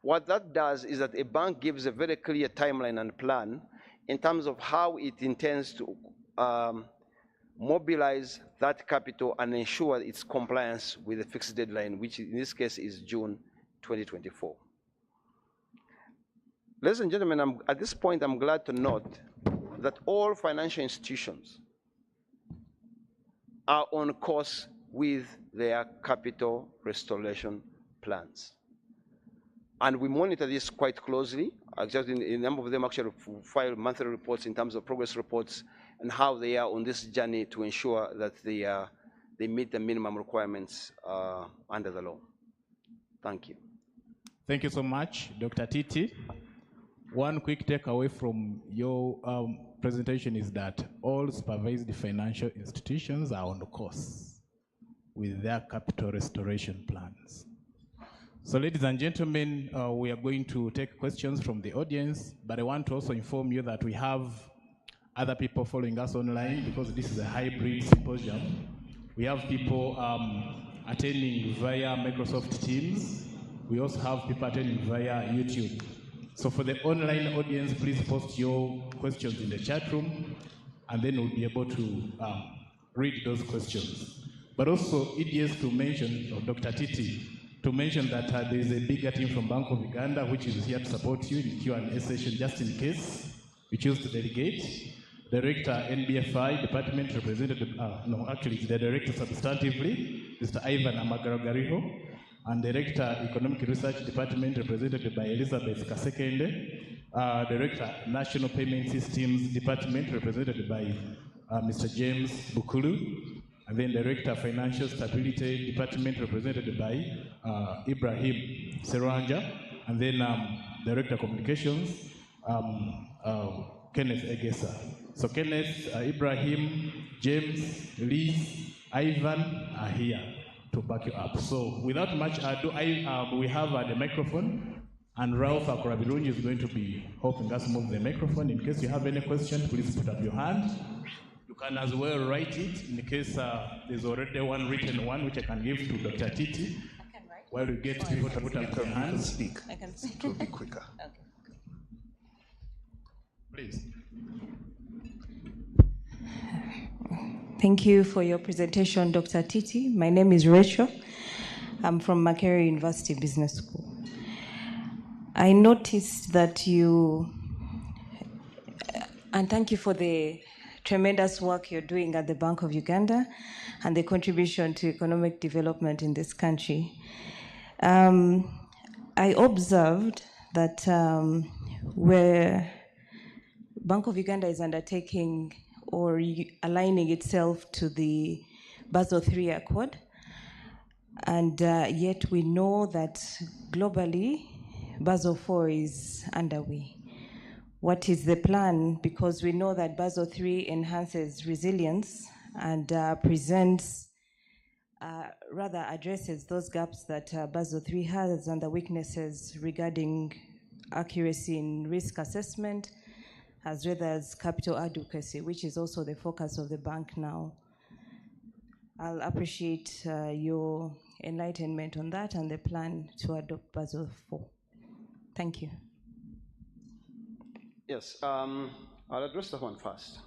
What that does is that a bank gives a very clear timeline and plan in terms of how it intends to mobilize that capital and ensure its compliance with a fixed deadline, which in this case is June 2024. Ladies and gentlemen, at this point, I'm glad to note that all financial institutions are on course with their capital restoration plans. And we monitor this quite closely. A number of them actually file monthly reports in terms of progress reports and how they are on this journey to ensure that they meet the minimum requirements under the law. Thank you. Thank you so much, Dr. Titi. One quick takeaway from your presentation is that all supervised financial institutions are on course with their capital restoration plans. So ladies and gentlemen, we are going to take questions from the audience, but I want to also inform you that we have other people following us online because this is a hybrid symposium. We have people attending via Microsoft Teams. We also have people attending via YouTube. So for the online audience, please post your questions in the chat room, and then we'll be able to read those questions. But also, it is to mention, or Dr. Titi, to mention that there is a bigger team from Bank of Uganda which is here to support you in the Q&A session just in case you choose to delegate. Director NBFI Department represented, no, actually it's the Director substantively, Mr. Ivan Amagaragariho, and Director Economic Research Department represented by Elizabeth Kasekende, Director National Payment Systems Department represented by Mr. James Bukulu, and then Director Financial Stability Department represented by Ibrahim Seranja, and then Director Communications, Kenneth Egesa. So Kenneth, Ibrahim, James, Liz, Ivan are here to back you up. So without much ado, we have the microphone, and Ralph Akorabirunji is going to be helping us move the microphone. In case you have any question, please put up your hand. You can as well write it in case there's already one written one, which I can give to Dr. Titi. I can write. While we get people to put up their hands. Speak. I can speak. It will be quicker. Okay. Please. Thank you for your presentation, Dr. Titi. My name is Rachel. I'm from Makerere University Business School. I noticed that and thank you for the tremendous work you're doing at the Bank of Uganda and the contribution to economic development in this country. I observed that where Bank of Uganda is undertaking or aligning itself to the Basel III Accord, and yet we know that globally Basel IV is underway. What is the plan? Because we know that Basel III enhances resilience and rather addresses those gaps that Basel III has and the weaknesses regarding accuracy in risk assessment, as well as capital adequacy, which is also the focus of the bank now. I'll appreciate your enlightenment on that and the plan to adopt Basel IV. Thank you. Yes, I'll address that one first.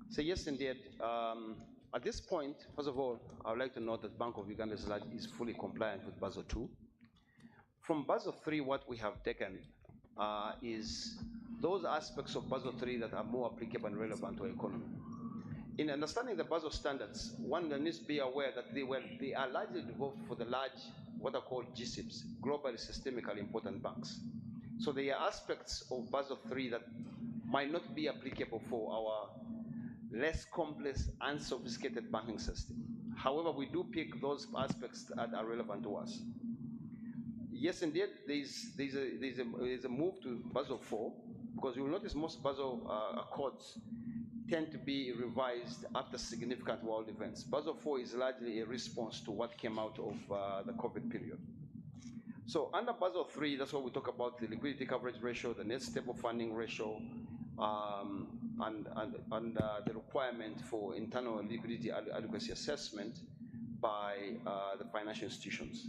So yes, indeed. At this point, first of all, I would like to note that Bank of Uganda is fully compliant with Basel II. From Basel III, what we have taken is those aspects of Basel III that are more applicable and relevant to our economy. In understanding the Basel standards, one needs to be aware that they are largely developed for the large, what are called GSIBs, globally systemically important banks. So there are aspects of Basel III that might not be applicable for our less complex, unsophisticated banking system. However, we do pick those aspects that are relevant to us. Yes, indeed, there's a move to Basel IV, because you will notice most Basel Accords tend to be revised after significant world events. Basel IV is largely a response to what came out of the COVID period. So under Basel III, that's what we talk about, the liquidity coverage ratio, the net stable funding ratio, and the requirement for internal liquidity adequacy assessment by the financial institutions.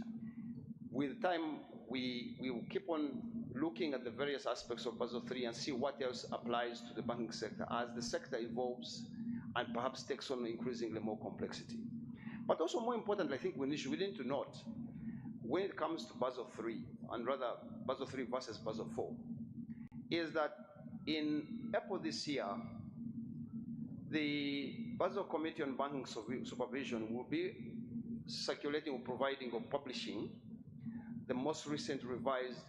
With time, we will keep on looking at the various aspects of Basel III and see what else applies to the banking sector as the sector evolves and perhaps takes on increasingly more complexity. But also more importantly, I think we need to note, when it comes to Basel III, and rather Basel III versus Basel IV, is that in April this year, the Basel Committee on Banking Supervision will be circulating or providing or publishing the most recent revised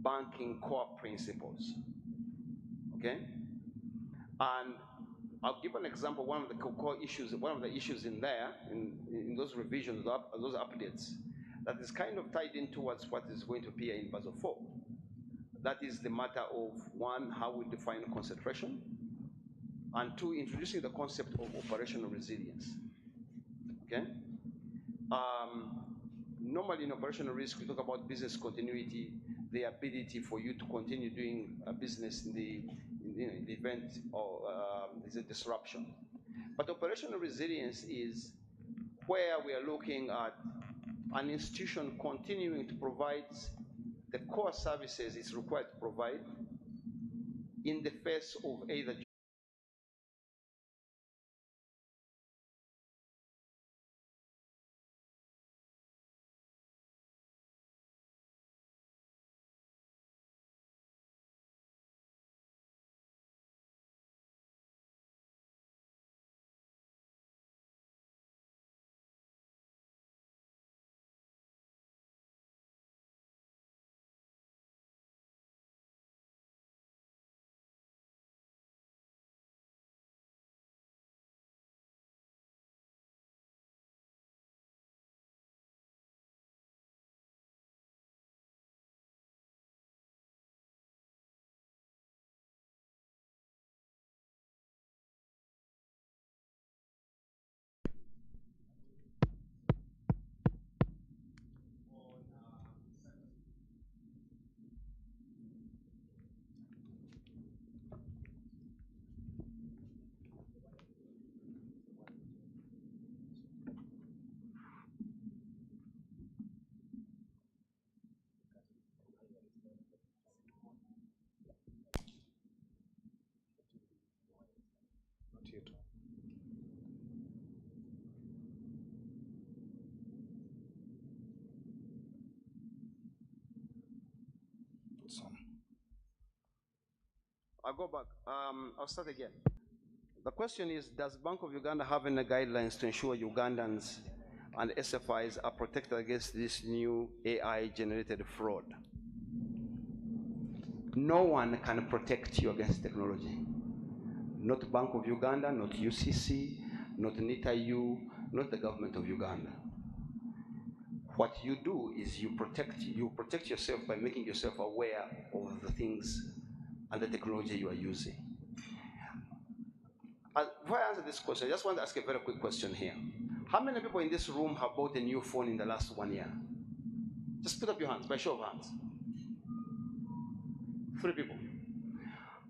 banking core principles, okay? And I'll give an example, one of the core issues, one of the issues in there, in those revisions, those updates, that is kind of tied in towards what is going to appear in Basel IV. That is the matter of, one, how we define concentration, and two, introducing the concept of operational resilience, okay? Normally in operational risk, we talk about business continuity, the ability for you to continue doing business in the event of there's a disruption. But operational resilience is where we are looking at an institution continuing to provide the core services it's required to provide in the face of either I'll go back. I'll start again. The question is, does Bank of Uganda have any guidelines to ensure Ugandans and SFIs are protected against this new AI-generated fraud? No one can protect you against technology. Not Bank of Uganda, not UCC, not NITA-U, not the government of Uganda. What you do is you protect yourself by making yourself aware of the things and the technology you are using. Before I answer this question, I just want to ask a very quick question here. How many people in this room have bought a new phone in the last 1 year? Just put up your hands, by show of hands. 3 people.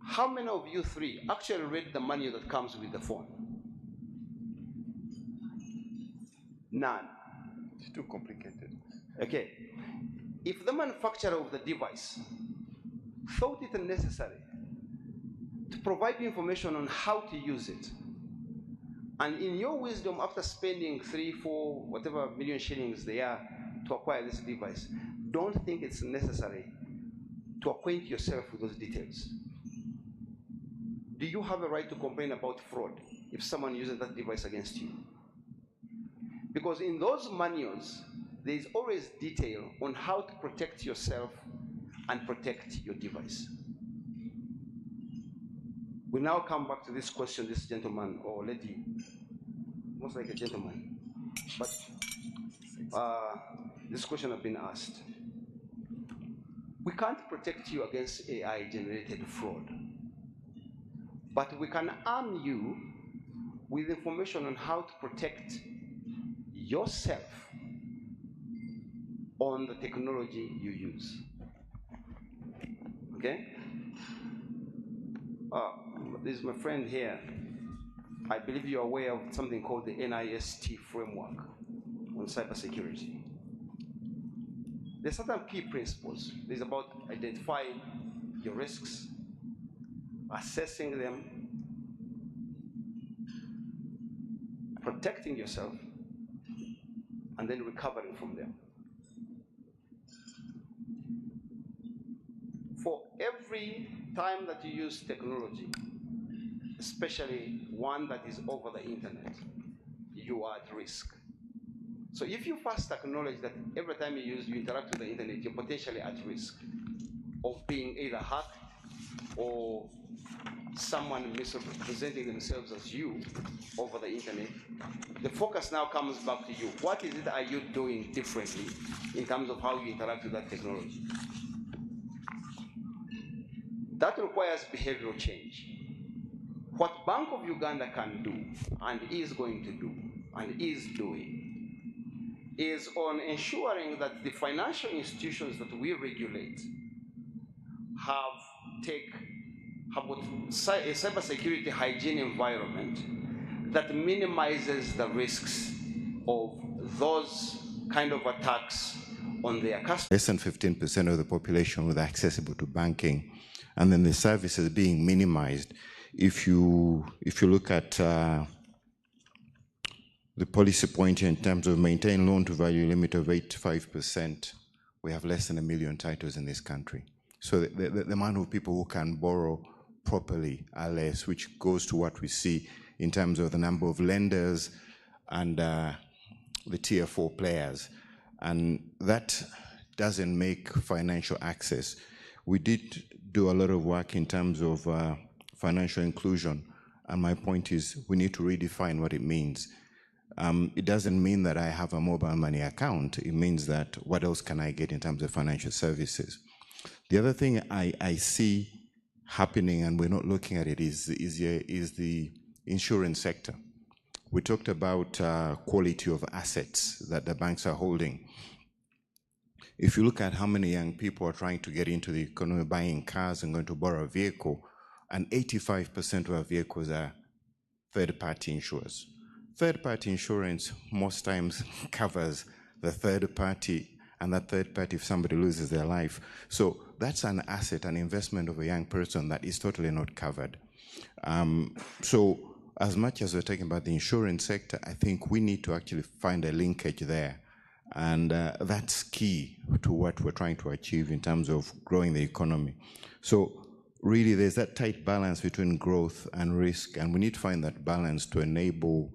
How many of you 3 actually read the manual that comes with the phone? None. It's too complicated. Okay. If the manufacturer of the device thought it necessary to provide you information on how to use it, and in your wisdom, after spending 3, 4, whatever million shillings they are to acquire this device, don't think it's necessary to acquaint yourself with those details. Do you have a right to complain about fraud if someone uses that device against you? Because in those manuals, there is always detail on how to protect yourself and protect your device. We now come back to this question, this gentleman or lady, most like a gentleman, but this question has been asked. We can't protect you against AI-generated fraud, but we can arm you with information on how to protect yourself on the technology you use. Okay? This is my friend here. I believe you're aware of something called the NIST framework on cybersecurity. There's certain key principles. It's about identifying your risks, assessing them, protecting yourself, and then recovering from them. For every time that you use technology, especially one that is over the internet, you are at risk. So if you first acknowledge that every time you interact with the internet, you're potentially at risk of being either hacked or someone misrepresenting themselves as you over the internet, the focus now comes back to you. What is it are you doing differently in terms of how you interact with that technology? That requires behavioral change. What Bank of Uganda can do and is going to do and is doing is on ensuring that the financial institutions that we regulate have got a cybersecurity hygiene environment that minimizes the risks of those kind of attacks on their customers. Less than 15% of the population was accessible to banking, and then the services being minimized. If you look at the policy point in terms of maintain loan-to-value limit of 85%, we have less than 1 million titles in this country. So the amount of people who can borrow properly are less, which goes to what we see in terms of the number of lenders and the tier 4 players. And that doesn't make financial access. We did do a lot of work in terms of financial inclusion, and my point is we need to redefine what it means. It doesn't mean that I have a mobile money account. It means that what else can I get in terms of financial services? The other thing I see happening, and we're not looking at it, is the insurance sector. We talked about quality of assets that the banks are holding. If you look at how many young people are trying to get into the economy, buying cars and going to borrow a vehicle, and 85% of our vehicles are third-party insurers. Third-party insurance most times covers the third party, and that third party if somebody loses their life. So that's an asset, an investment of a young person that is totally not covered. So as much as we're talking about the insurance sector, I think we need to actually find a linkage there. And that's key to what we're trying to achieve in terms of growing the economy. So really there's that tight balance between growth and risk, and we need to find that balance to enable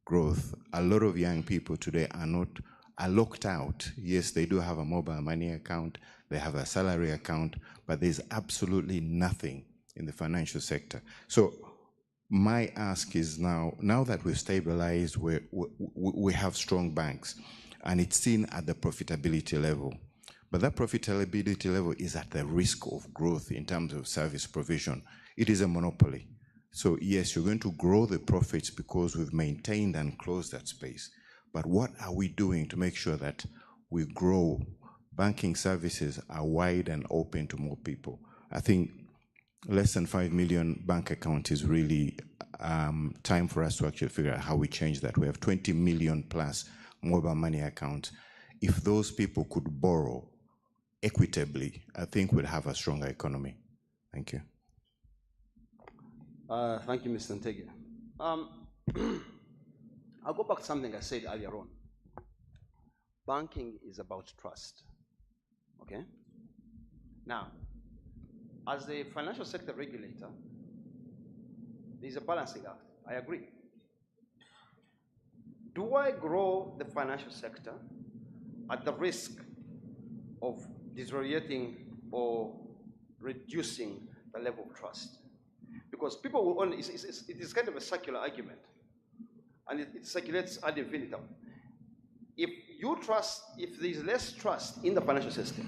growth. A lot of young people today are locked out. Yes, they do have a mobile money account, they have a salary account, but there's absolutely nothing in the financial sector. So my ask is now that we've stabilized, we have strong banks, and it's seen at the profitability level. But that profitability level is at the risk of growth in terms of service provision. It is a monopoly. So yes, you're going to grow the profits because we've maintained and closed that space. But what are we doing to make sure that we grow? Banking services are wide and open to more people. I think less than 5 million bank accounts is really time for us to actually figure out how we change that. We have 20 million plus mobile money accounts. If those people could borrow equitably, I think we'd have a stronger economy. Thank you. Thank you, Mr. Ntege. I'll go back to something I said earlier on. Banking is about trust, okay? Now, as the financial sector regulator, there's a balancing act. I agree. Do I grow the financial sector at the risk of deteriorating or reducing the level of trust? Because people will only, it is kind of a circular argument, and it circulates ad infinitum. If there is less trust in the financial system,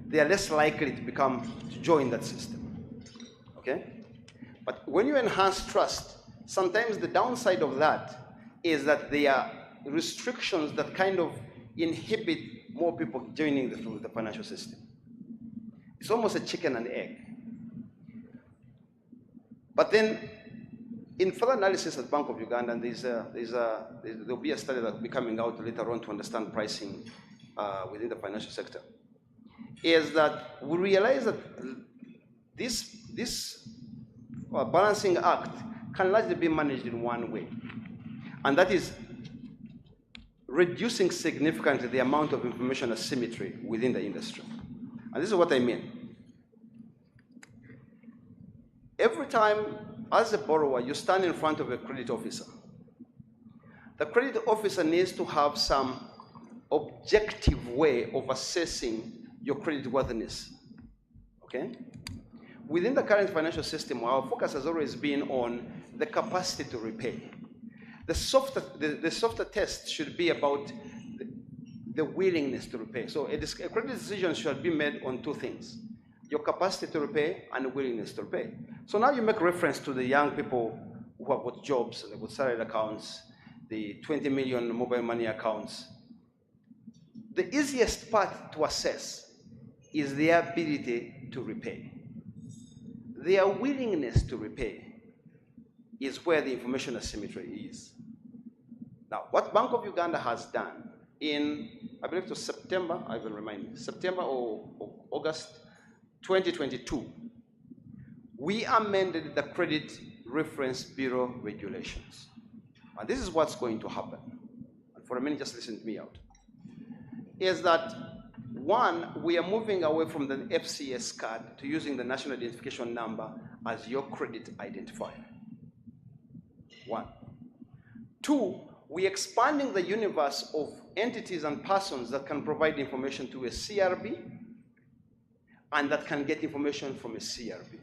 they are less likely to join that system, okay? But when you enhance trust, sometimes the downside of that is that there are restrictions that kind of inhibit more people joining the financial system. It's almost a chicken and egg. But then, in further analysis at Bank of Uganda, and there'll be a study that will be coming out later on to understand pricing within the financial sector, is that we realize that this balancing act can largely be managed in one way, and that is reducing significantly the amount of information asymmetry within the industry. And this is what I mean. Every time, as a borrower, you stand in front of a credit officer, the credit officer needs to have some objective way of assessing your credit worthiness, okay? Within the current financial system, our focus has always been on the capacity to repay. The softer test should be about the willingness to repay. So a credit decision should be made on two things: your capacity to repay and willingness to repay. So now you make reference to the young people who have got jobs, they've got salary accounts, the 20 million mobile money accounts. The easiest part to assess is their ability to repay. Their willingness to repay is where the information asymmetry is. Now, what Bank of Uganda has done in, I believe it was September, I will remind you, September or August 2022, we amended the Credit Reference Bureau regulations. And this is what's going to happen. And for a minute, just listen to me out. Is that, one, we are moving away from the FCS card to using the National Identification Number as your credit identifier. One. Two, we're expanding the universe of entities and persons that can provide information to a CRB and that can get information from a CRB.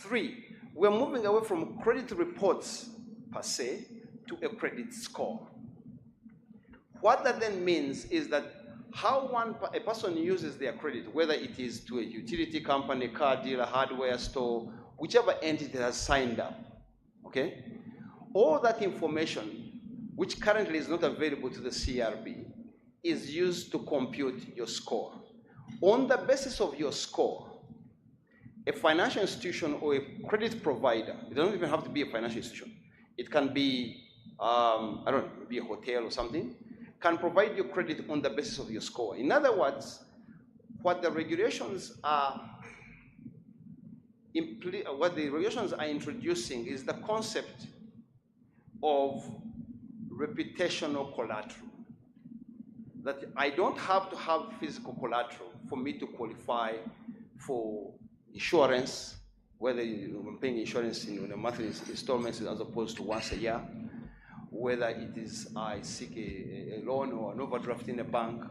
Three, we're moving away from credit reports per se to a credit score. What that then means is that how a person uses their credit, whether it is to a utility company, car dealer, hardware store, whichever entity has signed up, okay? All that information, which currently is not available to the CRB, is used to compute your score. On the basis of your score, a financial institution or a credit provider, it doesn't even have to be a financial institution, it can be, I don't know, maybe a hotel or something, can provide you credit on the basis of your score. In other words, what the regulations are introducing is the concept of reputational collateral. That I don't have to have physical collateral for me to qualify for insurance, whether I'm paying insurance in monthly installments as opposed to once a year, whether it is I seek a loan or an overdraft in a bank,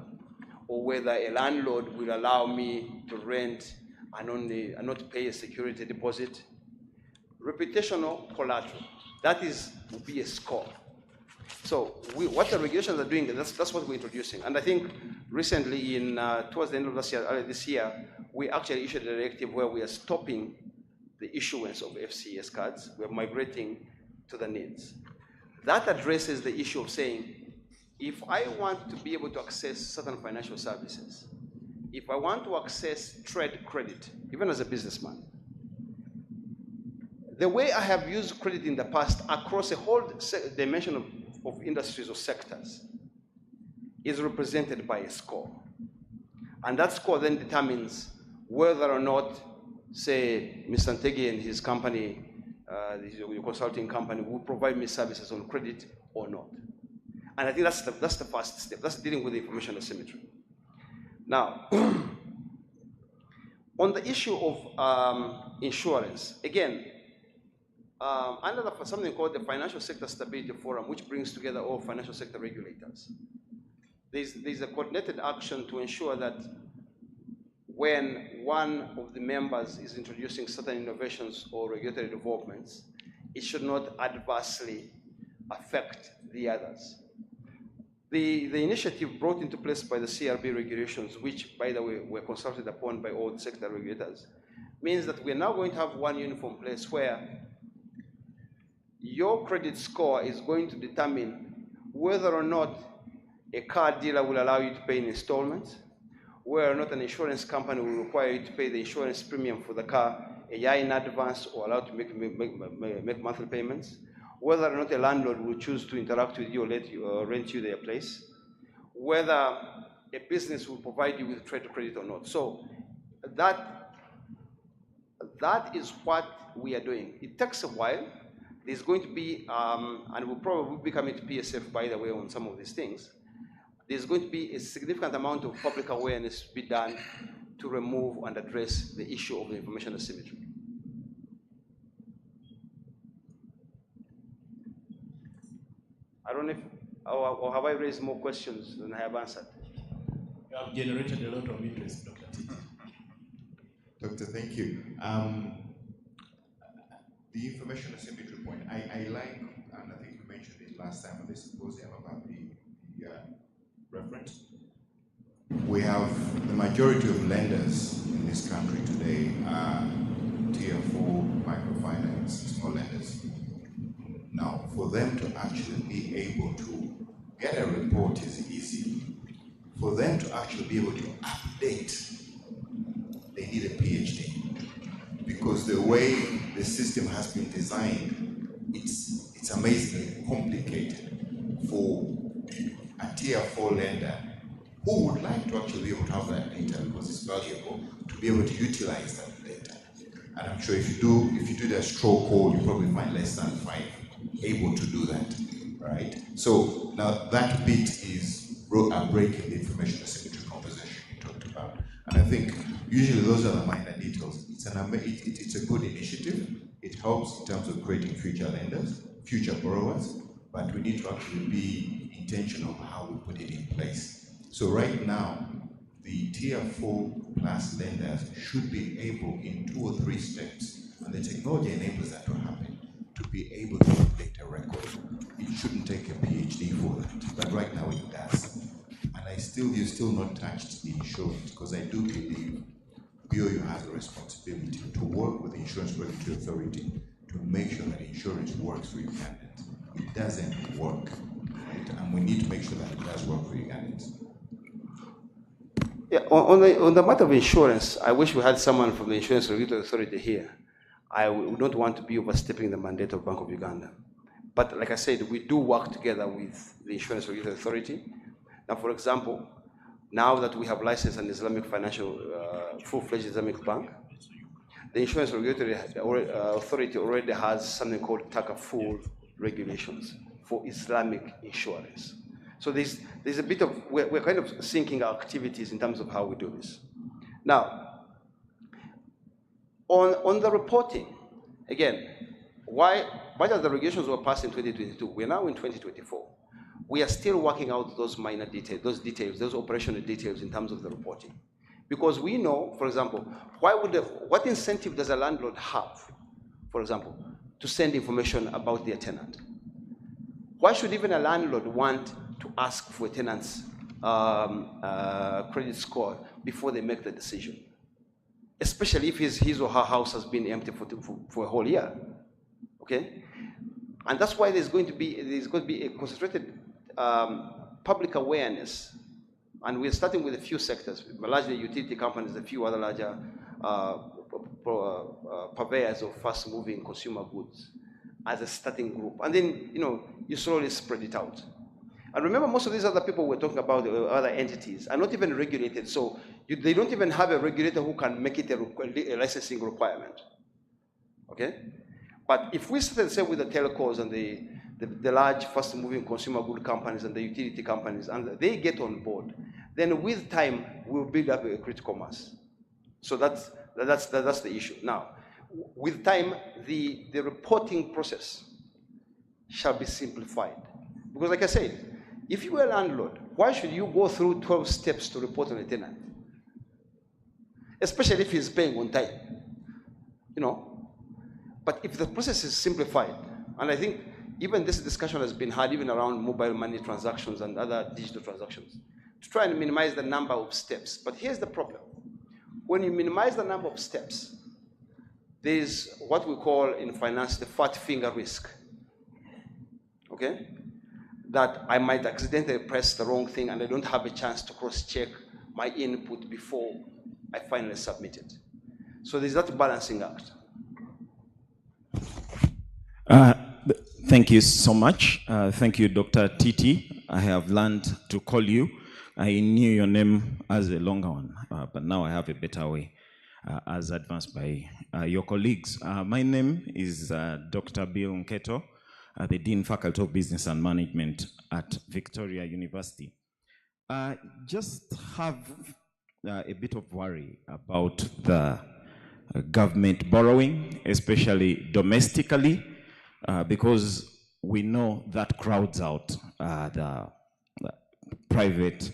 or whether a landlord will allow me to rent and not pay a security deposit. Reputational collateral, that will be a score. So what the regulations are doing, that's what we're introducing. And I think recently, towards the end of early this year, we actually issued a directive where we are stopping the issuance of FCS cards. We're migrating to the needs. That addresses the issue of saying, if I want to be able to access certain financial services, if I want to access trade credit, even as a businessman, the way I have used credit in the past across a whole dimension of industries or sectors is represented by a score. And that score then determines whether or not, say, Mr. Ntege and his company, your consulting company, will provide me services on credit or not. And I think that's the first step. That's dealing with the information asymmetry. Now, on the issue of insurance, again, under something called the Financial Sector Stability Forum, which brings together all financial sector regulators, there's a coordinated action to ensure that when one of the members is introducing certain innovations or regulatory developments, it should not adversely affect the others. The initiative brought into place by the CRB regulations, which, by the way, were consulted upon by all the sector regulators, means that we're now going to have one uniform place where your credit score is going to determine whether or not a car dealer will allow you to pay in installments, where not an insurance company will require you to pay the insurance premium for the car a year in advance or allowed to make monthly payments, whether or not a landlord will choose to interact with you or let you rent you their place, whether a business will provide you with trade credit or not. So that is what we are doing. It takes a while. There's going to be, and we'll probably be coming to PSF, by the way, on some of these things. There's going to be a significant amount of public awareness to be done to remove and address the issue of the information asymmetry. I don't know if, or have I raised more questions than I have answered? You have generated a lot of interest, Dr. Titi. Doctor, thank you. The information asymmetry point, I like, and I think you mentioned it last time on the symposium about the reference. We have the majority of lenders in this country today are tier 4 microfinance, small lenders. Now, for them to actually be able to get a report is easy. For them to actually be able to update, they need a PhD. Because the way the system has been designed, it's amazingly complicated for a tier 4 lender who would like to actually be able to have that data because it's valuable to be able to utilize that data. And I'm sure if you do the straw call, you probably find less than 5 able to do that, right? So now that bit is a break in the information asymmetry conversation you talked about. And I think usually those are the minor details. It's a good initiative. It helps in terms of creating future lenders, future borrowers, but we need to actually be intentional how we put it in place. So right now, the tier 4 plus lenders should be able in 2 or 3 steps, and the technology enables that to happen, to be able to update a record. It shouldn't take a PhD for that, but right now it does. And you still not touched the insurance, because I do believe BOU has a responsibility to work with the Insurance Regulatory Authority to make sure that insurance works for Ugandans. It doesn't work, right? And we need to make sure that it does work for Ugandans. Yeah, on the matter of insurance, I wish we had someone from the Insurance Regulatory Authority here. I would not want to be overstepping the mandate of Bank of Uganda. But like I said, we do work together with the Insurance Regulatory Authority. Now, for example, now that we have licensed an Islamic financial, full-fledged Islamic bank, the Insurance Regulatory Authority already has something called Takaful regulations for Islamic insurance. So there's a bit of, we're kind of syncing our activities in terms of how we do this. Now, on the reporting, again, why as the regulations were passed in 2022, we're now in 2024. We are still working out those minor details, those operational details in terms of the reporting. Because we know, for example, what incentive does a landlord have, for example, to send information about their tenant? Why should even a landlord want to ask for a tenant's credit score before they make the decision? Especially if his or her house has been empty for a whole year, okay? And that's why there's going to be a concentrated public awareness, and we're starting with a few sectors, largely utility companies, a few other larger purveyors of fast-moving consumer goods as a starting group, and then you slowly spread it out. And remember, most of these other people we're talking about, other entities, are not even regulated, so they don't even have a regulator who can make it a licensing requirement. Okay? But if we start, say, with the telcos and the large fast-moving consumer good companies and the utility companies, and they get on board, then with time we'll build up a critical mass. So that's the issue. Now, with time, the reporting process shall be simplified. Because like I said, if you are a landlord, why should you go through 12 steps to report on a tenant? Especially if he's paying on time, But if the process is simplified, and I think even this discussion has been had even around mobile money transactions and other digital transactions, to try and minimize the number of steps. But here's the problem. When you minimize the number of steps, there's what we call in finance the fat finger risk. Okay? that I might accidentally press the wrong thing and I don't have a chance to cross-check my input before I finally submit it. So there's that balancing act. Thank you so much. Thank you, Dr. Titi. I have learned to call you. I knew your name as a longer one, but now I have a better way, as advanced by your colleagues. My name is Dr. Bill Nketo, the Dean Faculty of Business and Management at Victoria University. Just have a bit of worry about the government borrowing, especially domestically, because we know that crowds out the private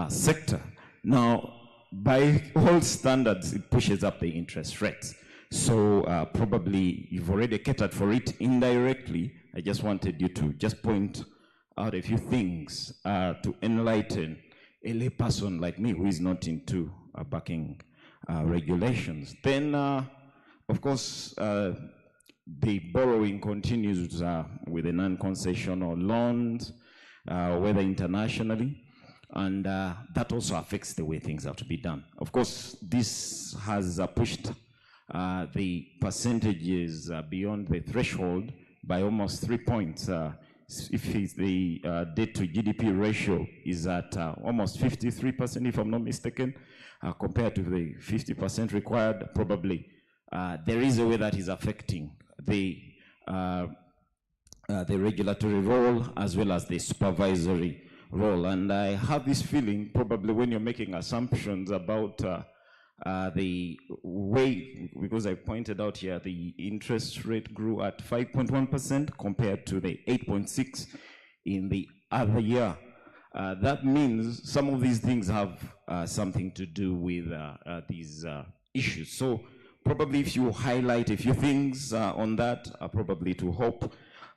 sector. Now, by all standards, it pushes up the interest rates. So probably you've already catered for it indirectly. I just wanted you to just point out a few things to enlighten a layperson like me who is not into backing regulations. Then, of course, the borrowing continues with the non-concessional loans, whether internationally, and that also affects the way things have to be done. Of course, this has pushed the percentages beyond the threshold by almost 3 points. If it's the debt to GDP ratio is at almost 53%, if I'm not mistaken, compared to the 50% required, probably there is a way that is affecting the regulatory role as well as the supervisory role. And I have this feeling, probably when you're making assumptions about the way, because I pointed out here, the interest rate grew at 5.1% compared to the 8.6 in the other year. That means some of these things have something to do with these issues. So probably if you highlight a few things on that, probably to hope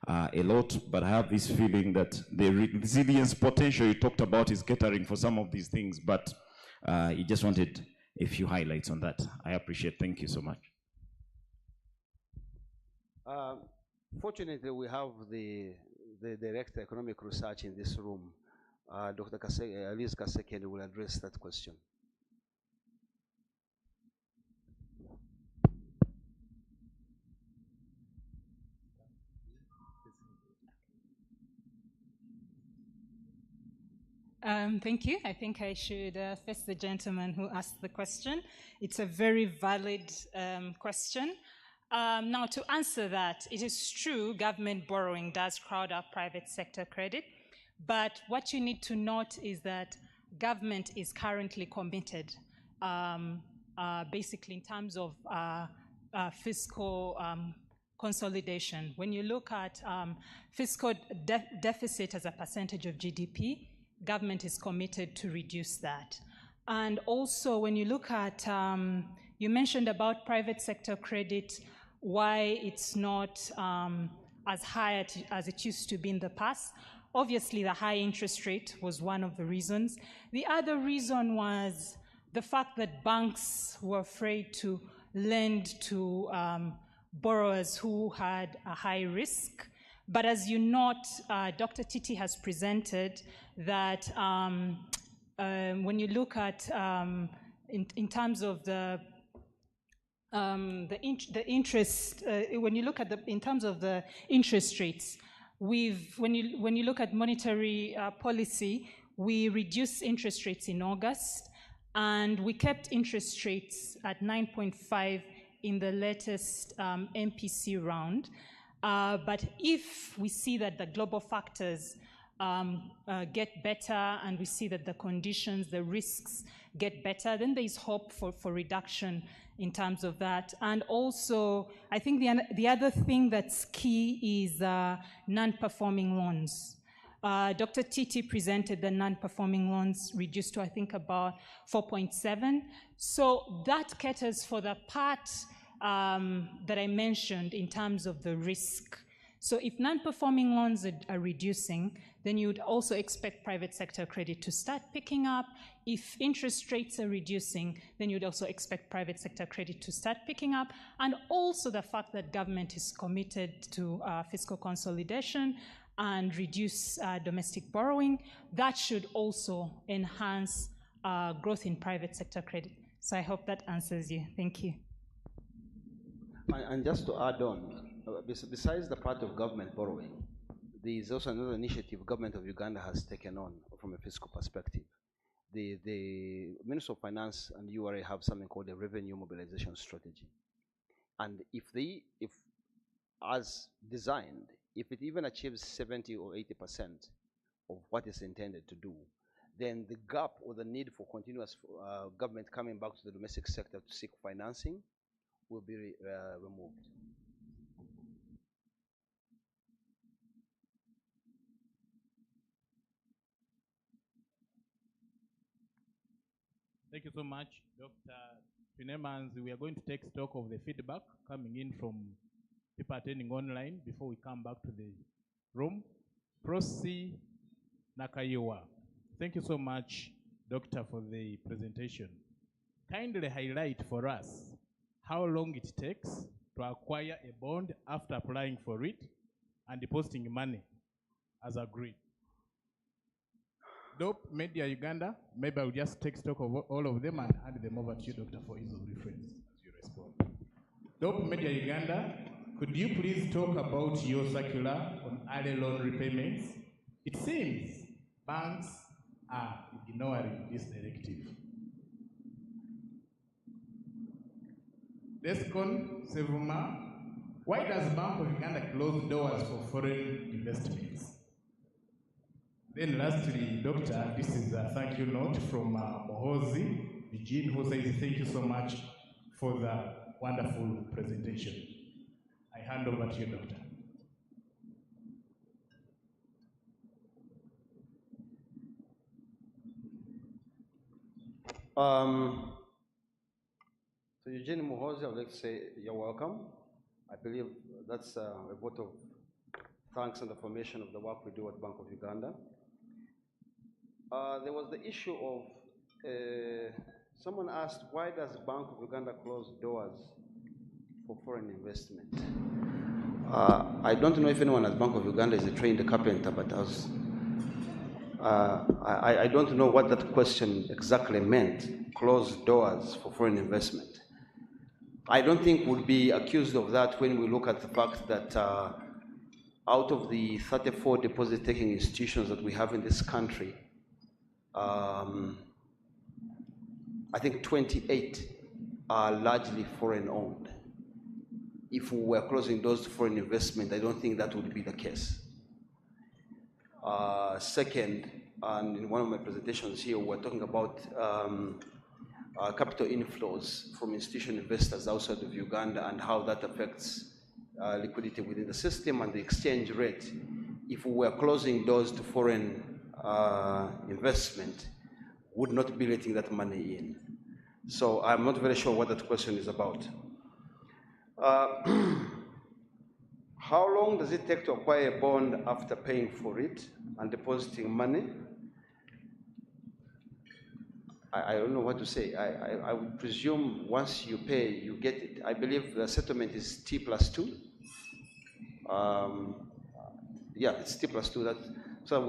a lot, but I have this feeling that the resilience potential you talked about is catering for some of these things, but you just wanted a few highlights on that. I appreciate. Thank you so much. Fortunately, we have the Director of Economic Research in this room. Dr. Liz Kaseke will address that question. Thank you. I think I should face the gentleman who asked the question. It's a very valid question. Now, to answer that, it is true government borrowing does crowd out private sector credit, but what you need to note is that government is currently committed, basically in terms of fiscal consolidation. When you look at fiscal deficit as a percentage of GDP, government is committed to reduce that. And also, when you look at, you mentioned about private sector credit, why it's not as high as it used to be in the past. Obviously, the high interest rate was one of the reasons. The other reason was the fact that banks were afraid to lend to borrowers who had a high risk. But as you note, Dr. Titi has presented that when you look at, in terms of the interest, when you look at in terms of the interest rates, when you look at monetary policy, we reduced interest rates in August, and we kept interest rates at 9.5 in the latest MPC round. But if we see that the global factors get better and we see that the conditions, the risks get better, then there is hope for reduction in terms of that. And also, I think the other thing that's key is non-performing loans. Dr. Titi presented the non-performing loans reduced to, I think, about 4.7. So that caters for the part that I mentioned in terms of the risk. So if non-performing loans are reducing, then you would also expect private sector credit to start picking up. If interest rates are reducing, then you'd also expect private sector credit to start picking up. And also the fact that government is committed to fiscal consolidation and reduce domestic borrowing, that should also enhance growth in private sector credit. So I hope that answers you. Thank you. And just to add on, besides the part of government borrowing, there is also another initiative government of Uganda has taken on from a fiscal perspective. The Minister of Finance and URA have something called a revenue mobilization strategy. And if as designed, if it even achieves 70 or 80% of what it's intended to do, then the gap or the need for continuous government coming back to the domestic sector to seek financing will be removed. Thank you so much, Dr. Finemans. We are going to take stock of the feedback coming in from people attending online before we come back to the room. Prosi Nakayiwa. Thank you so much, Doctor, for the presentation. Kindly highlight for us how long it takes to acquire a bond after applying for it and depositing money as agreed. Dope Media Uganda, maybe I'll just take stock of all of them and hand them over to you, Doctor, for ease of reference as you respond. Dope Media Uganda, could you please talk about your circular on early loan repayments? It seems banks are ignoring this directive. Descon Sevuma, why does Bank of Uganda close doors for foreign investments? Then lastly, Doctor, this is a thank you note from Mohozi Eugene, who says thank you so much for the wonderful presentation. I hand over to you, Doctor. So Eugene Muhozi, I would like to say you're welcome. I believe that's a vote of thanks and affirmation of the work we do at Bank of Uganda. There was the issue of, someone asked, why does Bank of Uganda close doors for foreign investment? I don't know if anyone at Bank of Uganda is a trained carpenter, but I don't know what that question exactly meant, close doors for foreign investment. I don't think we'll be accused of that when we look at the fact that out of the 34 deposit-taking institutions that we have in this country, I think 28 are largely foreign-owned. If we were closing doors to foreign investment, I don't think that would be the case. Second, and in one of my presentations here, we're talking about capital inflows from institutional investors outside of Uganda and how that affects liquidity within the system and the exchange rate. If we were closing doors to foreign investment, would not be letting that money in. So I'm not very sure what that question is about. How long does it take to acquire a bond after paying for it and depositing money? I don't know what to say. I would presume once you pay, you get it. I believe the settlement is T+2. Yeah, it's T+2. So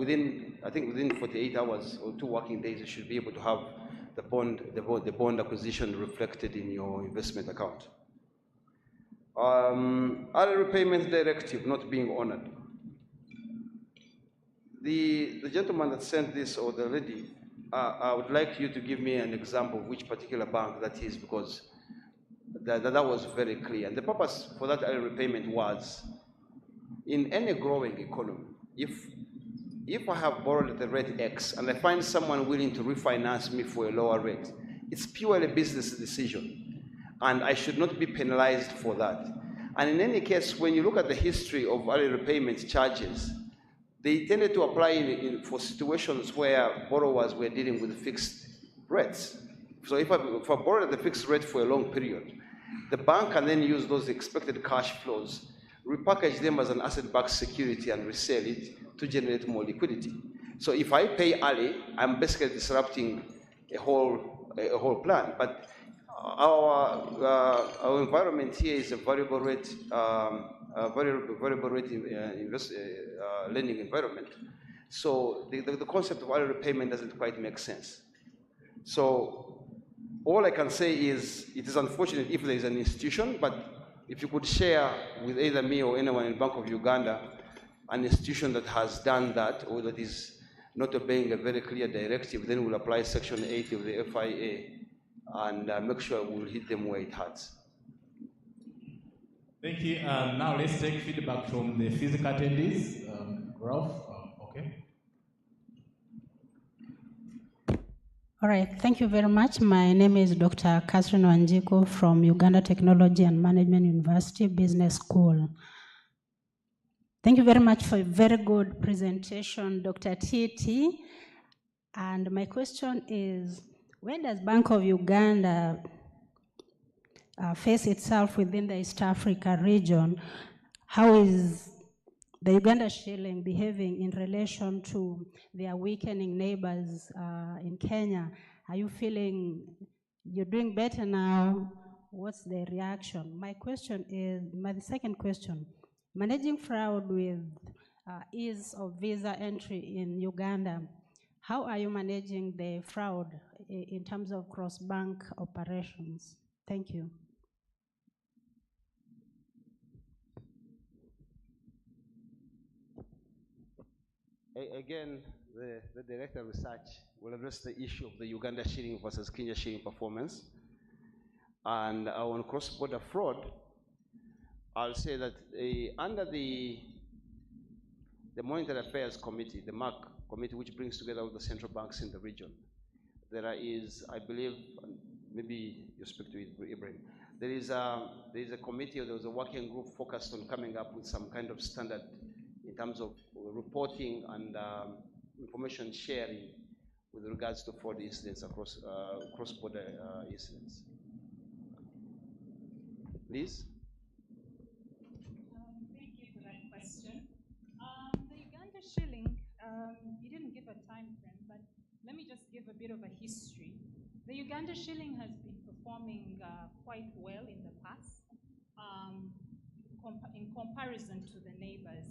I think within 48 hours or 2 working days, you should be able to have the bond acquisition reflected in your investment account. Early repayment directive not being honored. The gentleman that sent this, or the lady, I would like you to give me an example of which particular bank that is, because that was very clear. And the purpose for that early repayment was, in any growing economy, if I have borrowed at the rate X and I find someone willing to refinance me for a lower rate, it's purely a business decision, and I should not be penalized for that. And in any case, when you look at the history of early repayment charges, they tended to apply for situations where borrowers were dealing with fixed rates. So if I borrowed at the fixed rate for a long period, the bank can then use those expected cash flows repackage them as an asset-backed security and resell it to generate more liquidity. So if I pay early, I'm basically disrupting a whole plan. But our environment here is a variable rate lending environment. So the concept of early repayment doesn't quite make sense. So all I can say is it is unfortunate if there is an institution, but if you could share with either me or anyone in Bank of Uganda an institution that has done that or that is not obeying a very clear directive, then we'll apply Section 80 of the FIA and make sure we'll hit them where it hurts. Thank you. Now let's take feedback from the physical attendees. Ralph, okay. All right, thank you very much. My name is Dr. Catherine Wanjiku from Uganda Technology and Management University Business School. Thank you very much for a very good presentation, Dr. TT. And my question is, where does Bank of Uganda face itself within the East Africa region? How is the Uganda shilling behaving in relation to their weakening neighbors in Kenya? Are you feeling you're doing better now? What's the reaction? My second question, managing fraud with ease of visa entry in Uganda, how are you managing the fraud in terms of cross-bank operations? Thank you. Again, the Director of Research will address the issue of the Uganda shilling versus Kenya shilling performance. And on cross-border fraud, I'll say that under the Monetary Affairs Committee, the MAC Committee, which brings together all the central banks in the region, there is, I believe, maybe you speak to it, Ibrahim, there is a committee, or there was a working group focused on coming up with some kind of standard in terms of reporting and information sharing with regards to fraud incidents across cross-border incidents. Liz? Thank you for that question. The Uganda shilling, you didn't give a time frame, but let me just give a bit of a history. The Uganda shilling has been performing quite well in the past in comparison to the neighbors.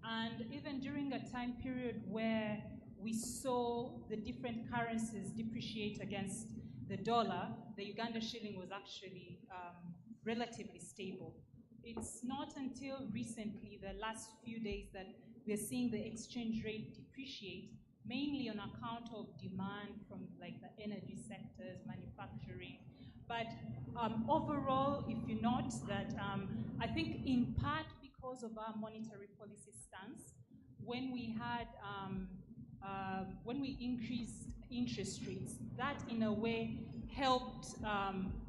And even during a time period where we saw the different currencies depreciate against the dollar, the Uganda shilling was actually relatively stable. It's not until recently, the last few days, that we're seeing the exchange rate depreciate, mainly on account of demand from like the energy sectors, manufacturing. But overall, if you note that, I think in part because of our monetary policy stance, when we had, when we increased interest rates, that in a way helped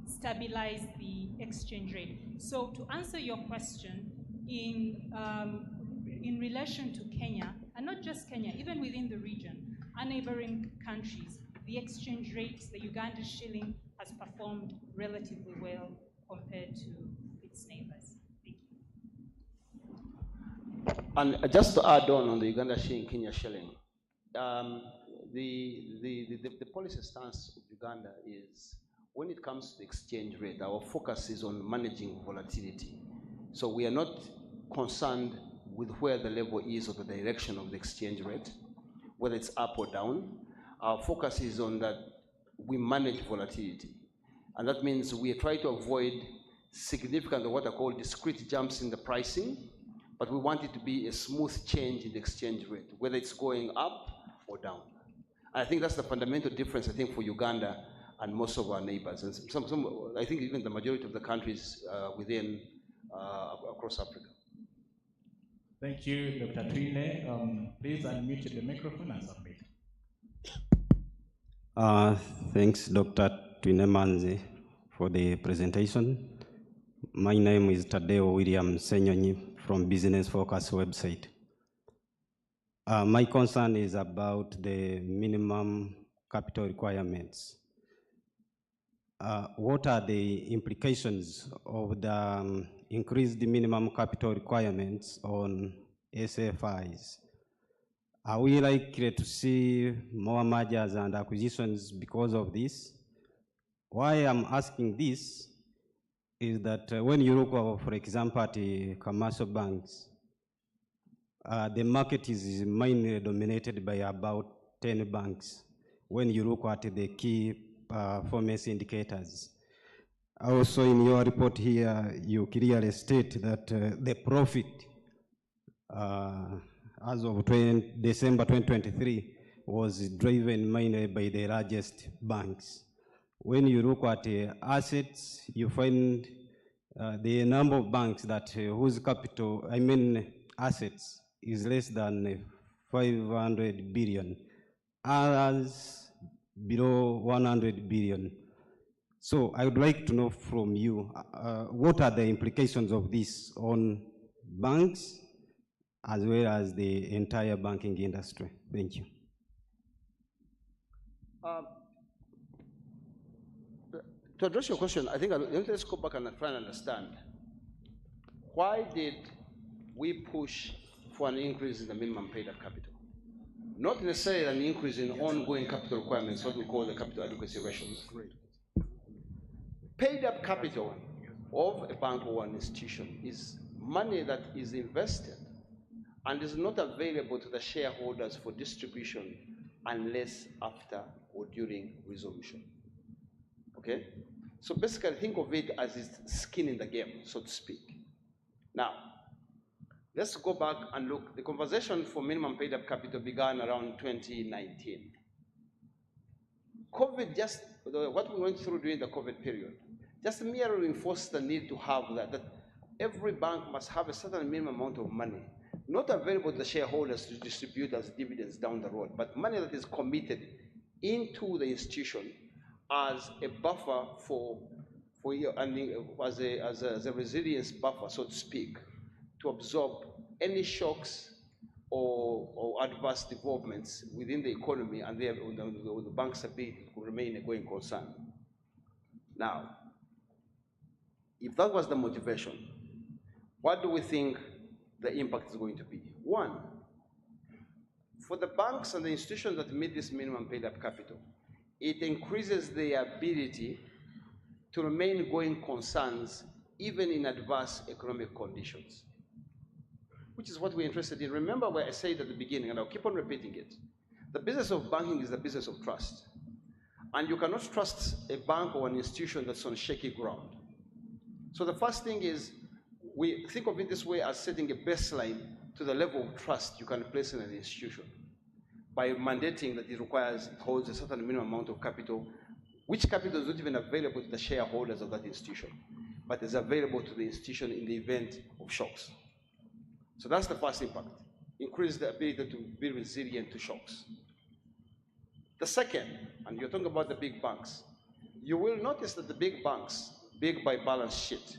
stabilize the exchange rate. So to answer your question, in relation to Kenya, and not just Kenya, even within the region, our neighboring countries, the exchange rate, the Uganda shilling, has performed relatively well compared to its neighbors. Thank you. And just to add on the Uganda shilling, Kenya shilling, the policy stance of Uganda is, when it comes to the exchange rate, our focus is on managing volatility. So we are not concerned with where the level is or the direction of the exchange rate, whether it's up or down. Our focus is on that we manage volatility. And that means we try to avoid significant, what I call discrete jumps in the pricing, but we want it to be a smooth change in the exchange rate, whether it's going up or down. I think that's the fundamental difference, I think, for Uganda and most of our neighbors, and I think even the majority of the countries within across Africa. Thank you, Dr. Twine. Please unmute the microphone and submit. Thanks, Dr. Twine Manzi, for the presentation. My name is Tadeo William Senyonyi from Business Focus website. My concern is about the minimum capital requirements. What are the implications of the increased minimum capital requirements on SFIs. Are we likely to see more mergers and acquisitions because of this? Why I'm asking this is that when you look, for example, at the commercial banks, the market is mainly dominated by about 10 banks when you look at the key performance indicators. Also in your report here, you clearly state that the profit as of December 2023 was driven mainly by the largest banks. When you look at assets, you find the number of banks that whose capital, assets, is less than 500 billion, others below 100 billion. So I would like to know from you, what are the implications of this on banks as well as the entire banking industry? Thank you. To address your question, I think let's go back and try and understand. Why did we push for an increase in the minimum paid-up capital? Not necessarily an increase in ongoing capital requirements, what we call the capital adequacy ratio. Paid-up capital of a bank or an institution is money that is invested and is not available to the shareholders for distribution unless after or during resolution. Okay? So basically think of it as its skin in the game, so to speak. Now, let's go back and look. The conversation for minimum paid-up capital began around 2019. COVID what we went through during the COVID period, just merely reinforced the need to have that every bank must have a certain minimum amount of money, not available to the shareholders to distribute as dividends down the road, but money that is committed into the institution as a buffer as a resilience buffer, so to speak, to absorb any shocks or adverse developments within the economy and the bank's ability to remain a going concern. Now, if that was the motivation, what do we think the impact is going to be? One, for the banks and the institutions that meet this minimum paid-up capital, it increases their ability to remain going concerns even in adverse economic conditions, which is what we're interested in. Remember what I said at the beginning, and I'll keep on repeating it. The business of banking is the business of trust. And you cannot trust a bank or an institution that's on shaky ground. So the first thing is, we think of it this way as setting a baseline to the level of trust you can place in an institution by mandating that it holds a certain minimum amount of capital, which capital is not even available to the shareholders of that institution, but is available to the institution in the event of shocks. So that's the first impact, increase the ability to be resilient to shocks. The second, and you're talking about the big banks, you will notice that the big banks, big by balance sheet,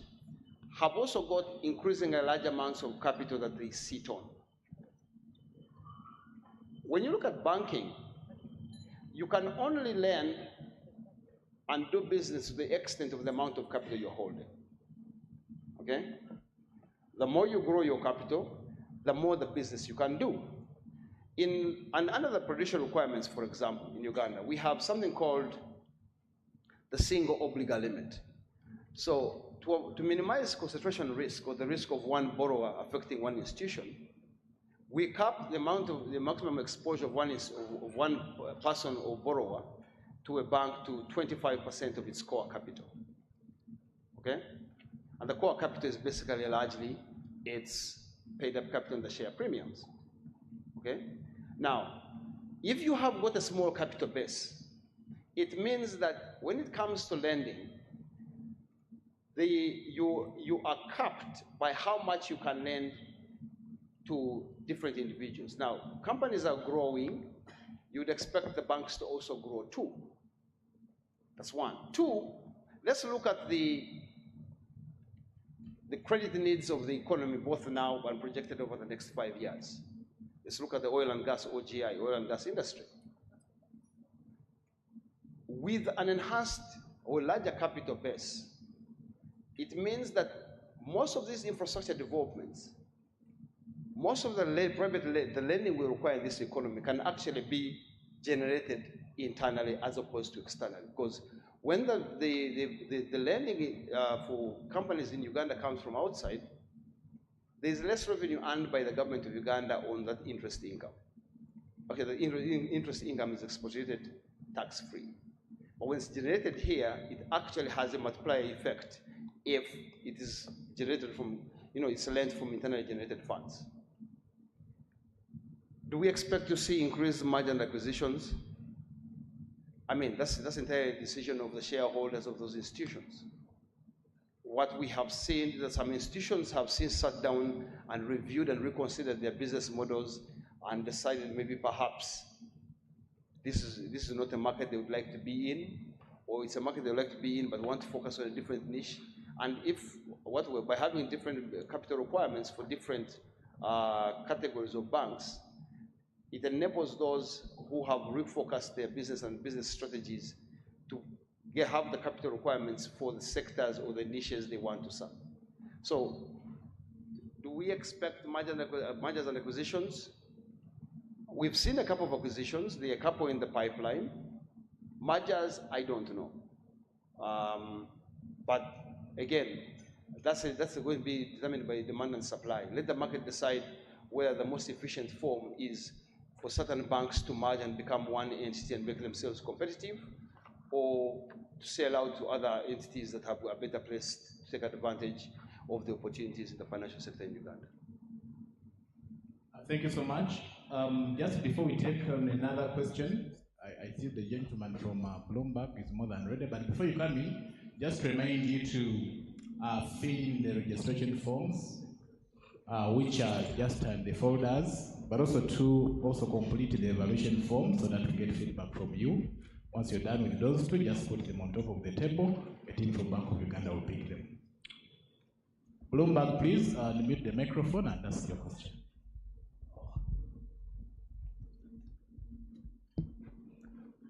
have also got increasing a large amounts of capital that they sit on. When you look at banking, you can only lend and do business to the extent of the amount of capital you're holding. Okay? The more you grow your capital, the more the business you can do. Under the prudential requirements, for example, in Uganda, we have something called the single obligor limit. So to minimize concentration risk or the risk of one borrower affecting one institution, we cap the maximum exposure of one person or borrower to a bank to 25% of its core capital. Okay? And the core capital is basically largely its paid-up capital and the share premiums. Okay? Now, if you have got a small capital base, it means that when it comes to lending, you are capped by how much you can lend to different individuals. Now, companies are growing, you'd expect the banks to also grow too. That's one. Two, let's look at the credit needs of the economy, both now and projected over the next 5 years. Let's look at the oil and gas, OGI, oil and gas industry. With an enhanced or larger capital base, it means that most of these infrastructure developments, most of the lending we require in this economy can actually be generated internally as opposed to externally. Because when the lending for companies in Uganda comes from outside, there's less revenue earned by the government of Uganda on that interest income. Okay, the interest income is expropriated tax-free. But when it's generated here, it actually has a multiplier effect if it is generated from, it's lent from internally generated funds. Do we expect to see increased merger and acquisitions? I mean, that's entirely a decision of the shareholders of those institutions. What we have seen is that some institutions have since sat down and reviewed and reconsidered their business models and decided maybe perhaps this is not a market they would like to be in, or it's a market they would like to be in but want to focus on a different niche. And by having different capital requirements for different categories of banks, it enables those who have refocused their business and business strategies to have the capital requirements for the sectors or the niches they want to serve. So, do we expect mergers and acquisitions? We've seen a couple of acquisitions. There are a couple in the pipeline. Mergers, I don't know. But again, that's going to be determined by demand and supply. Let the market decide whether the most efficient form is for certain banks to merge and become one entity and make themselves competitive, or to sell out to other entities that have a better place to take advantage of the opportunities in the financial sector in Uganda. Thank you so much. Just before we take another question, I see the gentleman from Bloomberg is more than ready, but before you come in, just remind you to fill in the registration forms, which are just in the folders, but also to complete the evaluation form so that we get feedback from you. Once you're done with those two, just put them on top of the table. A team from Bank of Uganda will pick them. Bloomberg, please mute the microphone and ask your question.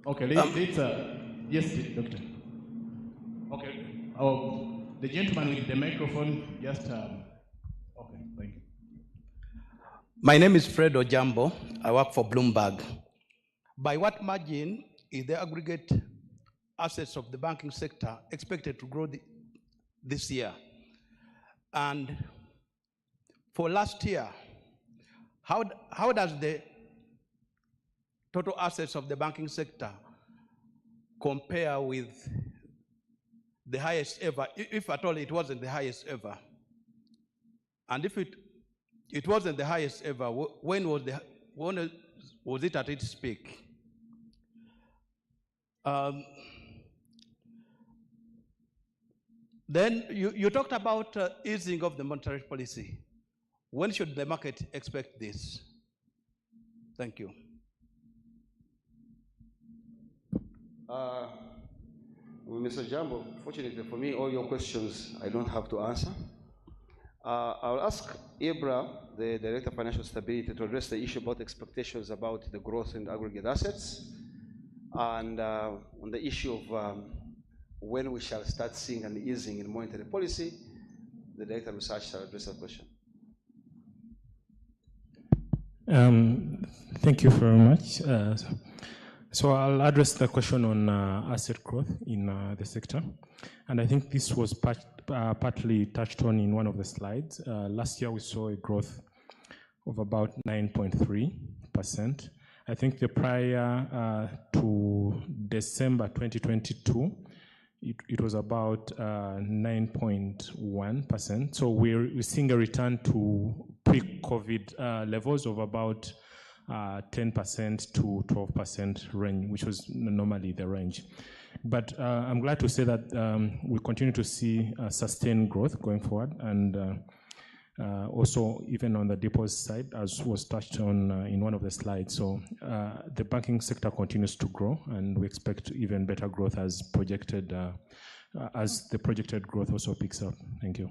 Okay, yes, doctor. Okay, the gentleman with the microphone, just, okay, thank you. My name is Fred Ojambo. I work for Bloomberg. By what margin is the aggregate assets of the banking sector expected to grow this year? And for last year, how does the total assets of the banking sector compare with the highest ever, if at all it wasn't the highest ever? And if it wasn't the highest ever, when was it at its peak? Then you talked about easing of the monetary policy. When should the market expect this? Thank you. Mr. Jambo, fortunately for me, all your questions I don't have to answer. I'll ask Ibra, the Director of Financial Stability, to address the issue about expectations about the growth in the aggregate assets, and on the issue of when we shall start seeing an easing in monetary policy, the Director of Research shall address that question. Thank you very much. So I'll address the question on asset growth in the sector. And I think this was partly touched on in one of the slides. Last year we saw a growth of about 9.3%. I think the prior to December 2022, it was about 9.1%. So we're seeing a return to pre-COVID levels of about 10% to 12% range, which was normally the range. But I'm glad to say that we continue to see sustained growth going forward, and also even on the deposit side, as was touched on in one of the slides. So the banking sector continues to grow, and we expect even better growth as projected, as the projected growth also picks up. Thank you.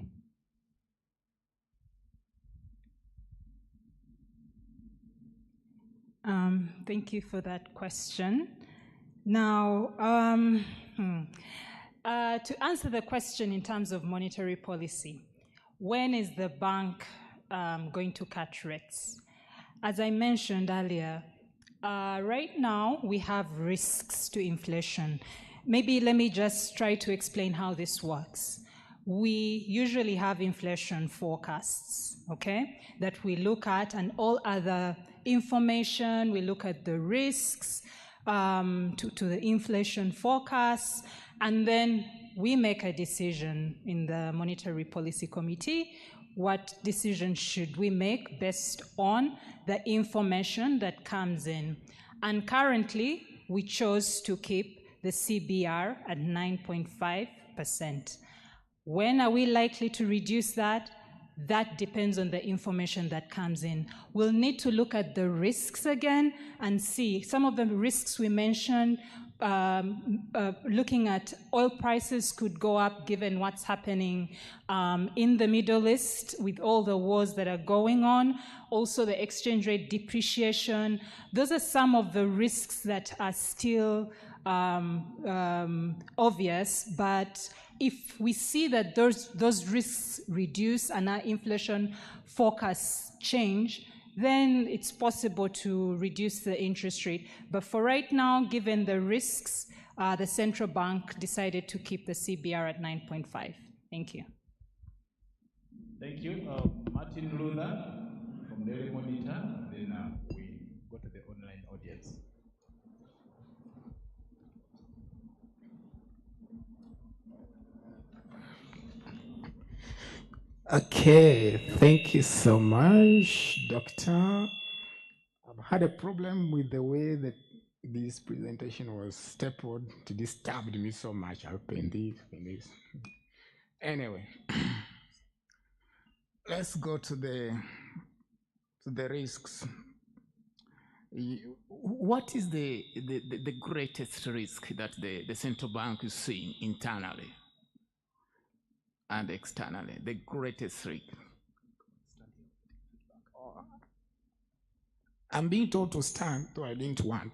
Thank you for that question. Now, to answer the question in terms of monetary policy, when is the bank going to cut rates? As I mentioned earlier, right now we have risks to inflation. Maybe let me just try to explain how this works. We usually have inflation forecasts, okay, that we look at, and all other information, we look at the risks to the inflation forecasts, and then we make a decision in the Monetary Policy Committee. What decision should we make based on the information that comes in? And currently, we chose to keep the CBR at 9.5%. When are we likely to reduce that? That depends on the information that comes in. We'll need to look at the risks again and see some of the risks we mentioned. Looking at oil prices could go up given what's happening in the Middle East with all the wars that are going on. Also the exchange rate depreciation. Those are some of the risks that are still obvious, but if we see that those risks reduce and our inflation forecasts change, then it's possible to reduce the interest rate. But for right now, given the risks, the central bank decided to keep the CBR at 9.5. Thank you. Thank you. Martin Luther from Daily Monitor, and then we go to the online audience. Okay, thank you so much, Doctor. I've had a problem with the way that this presentation was stapled. It disturbed me so much. I'll pen this. Anyway, let's go to the risks. What is the greatest risk that the central bank is seeing internally and externally? The greatest risk. I'm being told to stand, though I didn't want.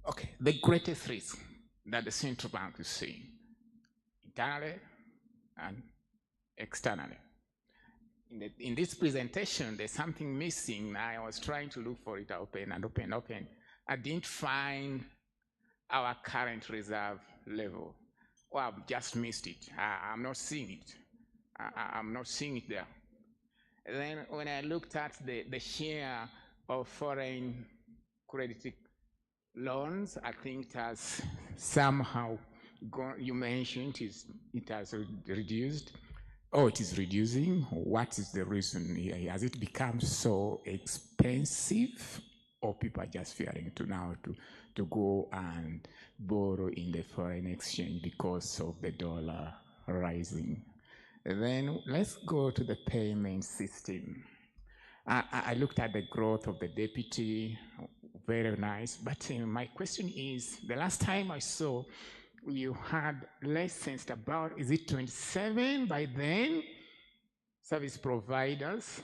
Okay, the greatest risk that the central bank is seeing internally and externally. In this presentation, there's something missing. I was trying to look for it, open. I didn't find our current reserve level. Well, I've just missed it. I'm not seeing it. I'm not seeing it there. And then when I looked at the share of foreign credit loans, I think it has somehow gone. You mentioned it has reduced. Oh, it is reducing. What is the reason here? Has it become so expensive, or people are just fearing to go and borrow in the foreign exchange because of the dollar rising? And then let's go to the payment system. I looked at the growth of the deputy, very nice. But my question is, the last time I saw, you had licensed about, is it 27 by then, service providers?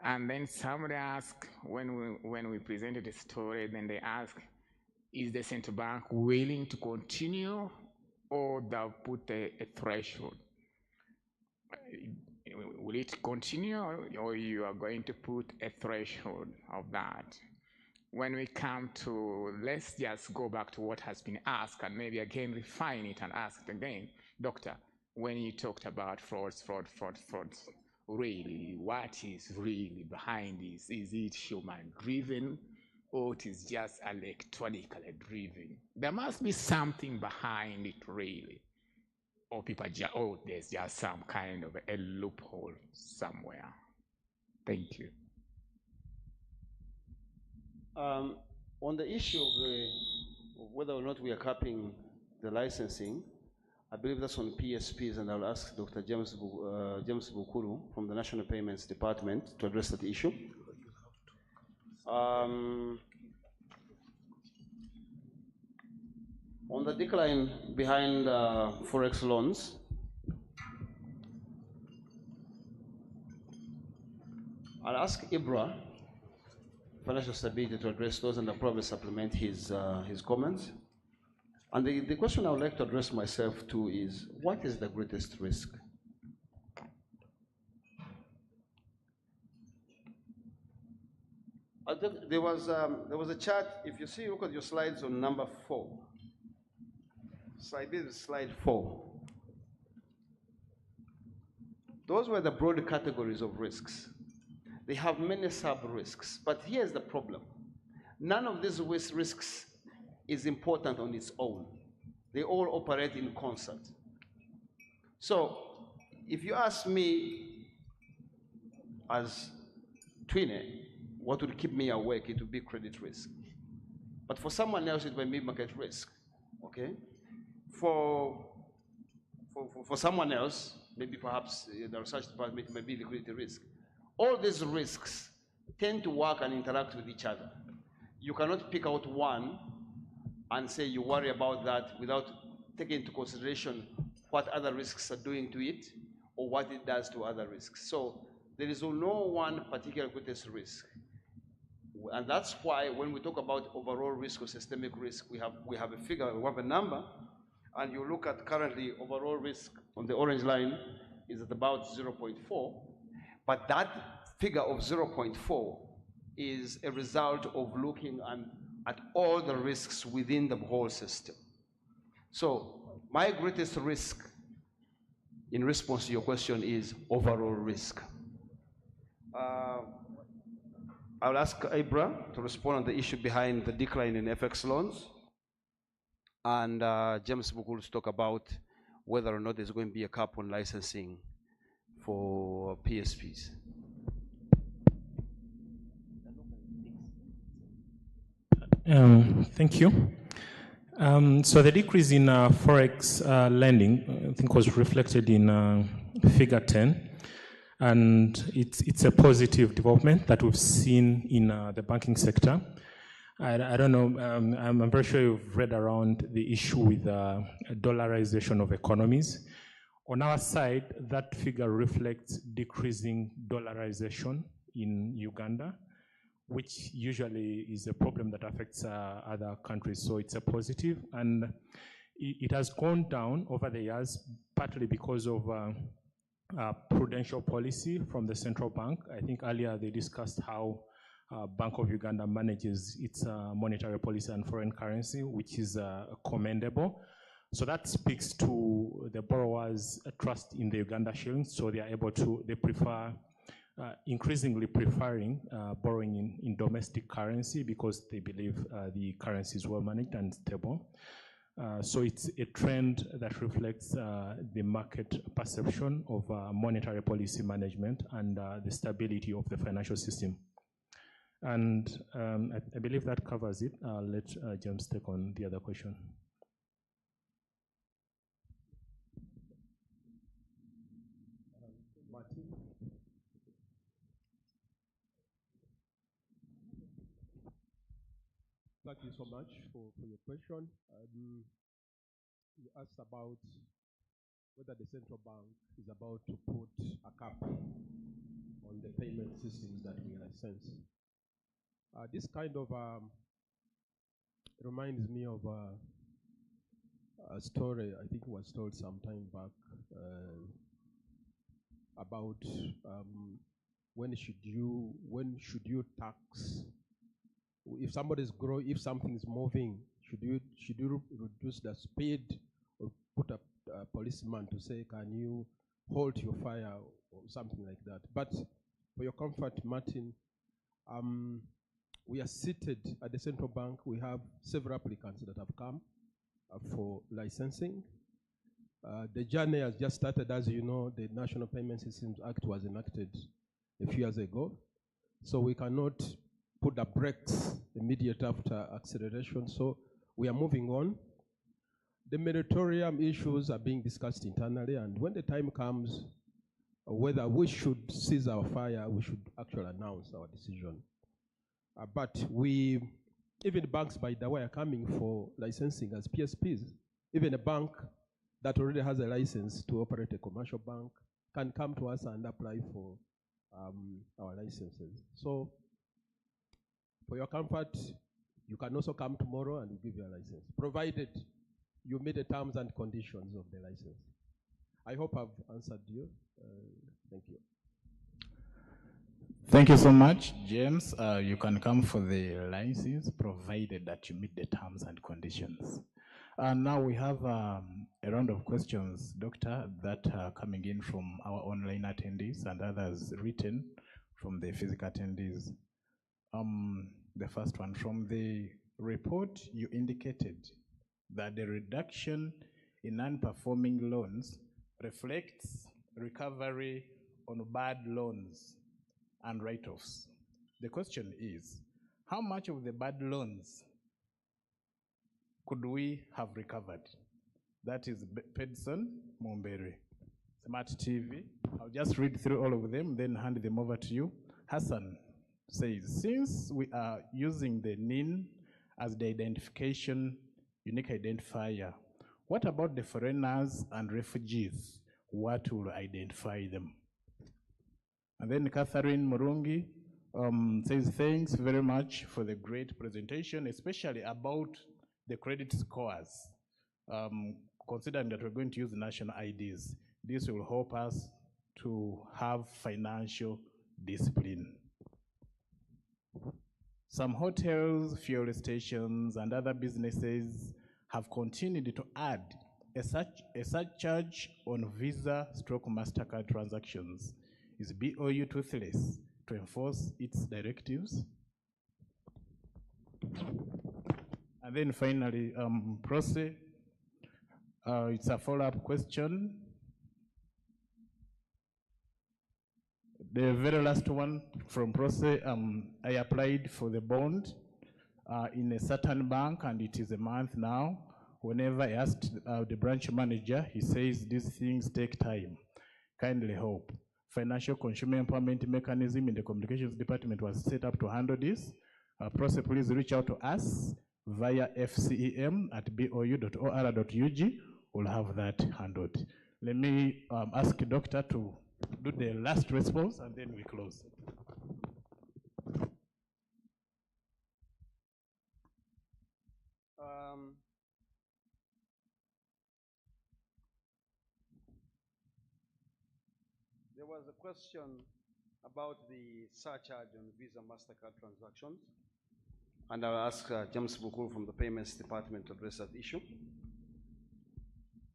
And then somebody asked, when we presented the story, then they asked, is the central bank willing to continue, or they'll put a threshold? Will it continue, or you are going to put a threshold of that? When we come to, let's just go back to what has been asked and maybe again refine it and ask it again. Doctor, when you talked about frauds, really, what is really behind this? Is it human-driven, or it is just electronically driven? There must be something behind it, really. Or people just, there's just some kind of a loophole somewhere. Thank you. On the issue of whether or not we are capping the licensing, I believe that's on PSPs, and I'll ask Dr. James Bukuru from the National Payments Department to address that issue. On the decline behind Forex loans, I'll ask Ibra, Financial Stability, to address those, and I'll probably supplement his comments. And the question I would like to address myself to is, what is the greatest risk? I think there was a chart. If you see, look at your slides on number 4. This is slide 4. Those were the broad categories of risks. They have many sub-risks, but here's the problem. None of these risks is important on its own. They all operate in concert. So, if you ask me as Twine, what would keep me awake, it would be credit risk. But for someone else, it may be market risk, okay? For someone else, maybe perhaps the research department, may be liquidity risk. All these risks tend to work and interact with each other. You cannot pick out one and say you worry about that without taking into consideration what other risks are doing to it or what it does to other risks. So there is no one particular greatest risk. And that's why when we talk about overall risk or systemic risk, we have a figure, we have a number, and you look at currently overall risk on the orange line is at about 0.4, but that figure of 0.4 is a result of looking at all the risks within the whole system. So my greatest risk in response to your question is overall risk. I'll ask Ibra to respond on the issue behind the decline in FX loans. And James Bukul to talk about whether or not there's going to be a cap on licensing for PSPs. Thank you. So the decrease in Forex lending, I think, was reflected in figure 10. And it's a positive development that we've seen in the banking sector. I don't know, I'm very sure you've read around the issue with dollarization of economies. On our side, that figure reflects decreasing dollarization in Uganda, which usually is a problem that affects other countries. So it's a positive, and it has gone down over the years, partly because of prudential policy from the central bank. I think earlier they discussed how Bank of Uganda manages its monetary policy and foreign currency, which is commendable. So that speaks to the borrowers' trust in the Uganda shilling, so they are able to, they prefer, increasingly preferring borrowing in domestic currency because they believe the currency is well managed and stable. So it's a trend that reflects the market perception of monetary policy management and the stability of the financial system. And I believe that covers it. I'll let James take on the other question. Thank you so much for your question. You asked about whether the central bank is about to put a cap on the payment systems that we license. This kind of reminds me of a story I think was told some time back about when should you tax? If somebody's growing, if something's moving, should you reduce the speed or put a policeman to say, can you hold your fire or something like that? But for your comfort, Martin, we are seated at the central bank. We have several applicants that have come for licensing. The journey has just started. As you know, the National Payment Systems Act was enacted a few years ago. So we cannot put the brakes immediate after acceleration. So we are moving on. The moratorium issues are being discussed internally, and when the time comes, whether we should cease our fire, we should actually announce our decision. But even banks, by the way, are coming for licensing as PSPs. Even a bank that already has a license to operate a commercial bank can come to us and apply for our licenses. So for your comfort, you can also come tomorrow and we'll give you a license, provided you meet the terms and conditions of the license. I hope I've answered you. Thank you. Thank you so much, James. You can come for the license provided that you meet the terms and conditions. Now we have a round of questions, Doctor, that are coming in from our online attendees and others written from the physical attendees. The first one, from the report, you indicated that the reduction in non-performing loans reflects recovery on bad loans and write-offs. The question is, how much of the bad loans could we have recovered? That is Pedson Mumbere, Smart TV. I'll just read through all of them, then hand them over to you. Hassan says, since we are using the NIN as the identification, unique identifier, what about the foreigners and refugees? What will identify them? And then Catherine Murungi says, thanks very much for the great presentation, especially about the credit scores. Considering that we're going to use national IDs, this will help us to have financial discipline. Some hotels, fuel stations, and other businesses have continued to add a surcharge on Visa/MasterCard transactions. Is BOU toothless to enforce its directives? And then finally, Prose, it's a follow-up question. The very last one from Prose, I applied for the bond in a certain bank, and it is a month now. Whenever I asked the branch manager, he says these things take time. Kindly help. Financial consumer empowerment mechanism in the communications department was set up to handle this. Prose, please reach out to us via fcem@bou.or.ug. We'll have that handled. Let me ask the doctor to do the last response, and then we close. There was a question about the surcharge on Visa MasterCard transactions, and I'll ask James Bukuru from the Payments Department to address that issue.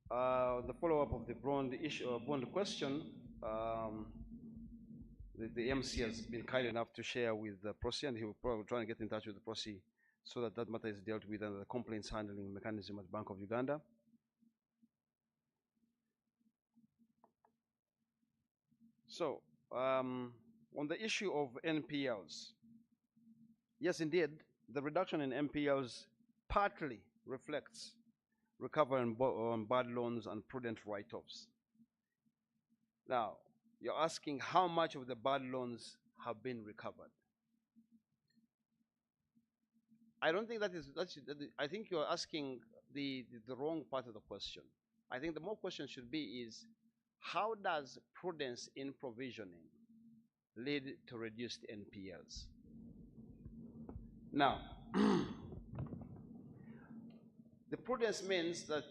The follow-up of the bond question, the MC has been kind enough to share with the Prose, and he will probably try and get in touch with the Prose so that that matter is dealt with under the complaints handling mechanism at Bank of Uganda. So, on the issue of NPLs, yes, indeed, the reduction in NPLs partly reflects recovery on bad loans and prudent write-offs. Now, you're asking how much of the bad loans have been recovered. I don't think I think you're asking the wrong part of the question. I think the more question should be is, how does prudence in provisioning lead to reduced NPLs? Now, the prudence means that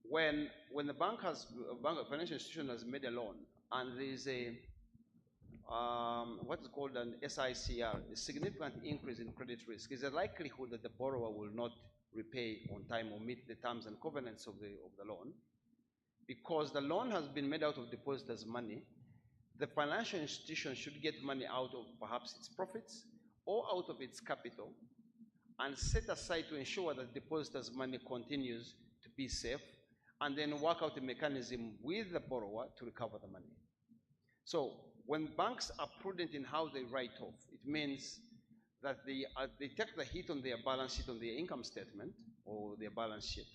when the bank has, a financial institution has made a loan and there is a what is called an SICR, a significant increase in credit risk, is a likelihood that the borrower will not repay on time or meet the terms and covenants of the loan. Because the loan has been made out of depositors' money, the financial institution should get money out of perhaps its profits or out of its capital and set aside to ensure that depositors' money continues to be safe, and then work out a mechanism with the borrower to recover the money. So when banks are prudent in how they write off, it means that they take the hit on their balance sheet, on their income statement or their balance sheet,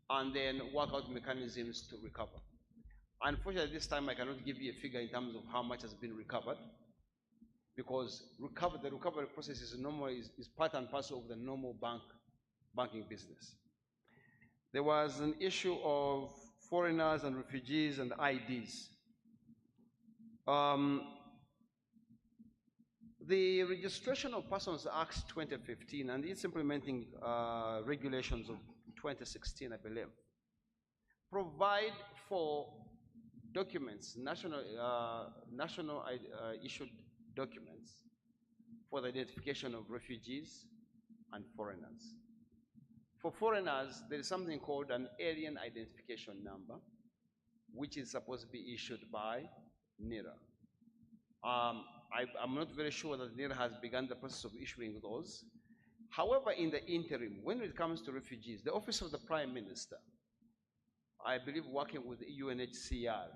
and then work out mechanisms to recover. Unfortunately, this time I cannot give you a figure in terms of how much has been recovered, because the recovery process is part and parcel of the normal banking business. There was an issue of foreigners and refugees and IDs. The Registration of Persons Act 2015 and its implementing regulations of 2016, I believe, provide for documents, national issued documents for the identification of refugees and foreigners. For foreigners, there is something called an alien identification number, which is supposed to be issued by NIRA. I'm not very sure that NIRA has begun the process of issuing those. However, in the interim, when it comes to refugees, the Office of the Prime Minister, I believe working with UNHCR,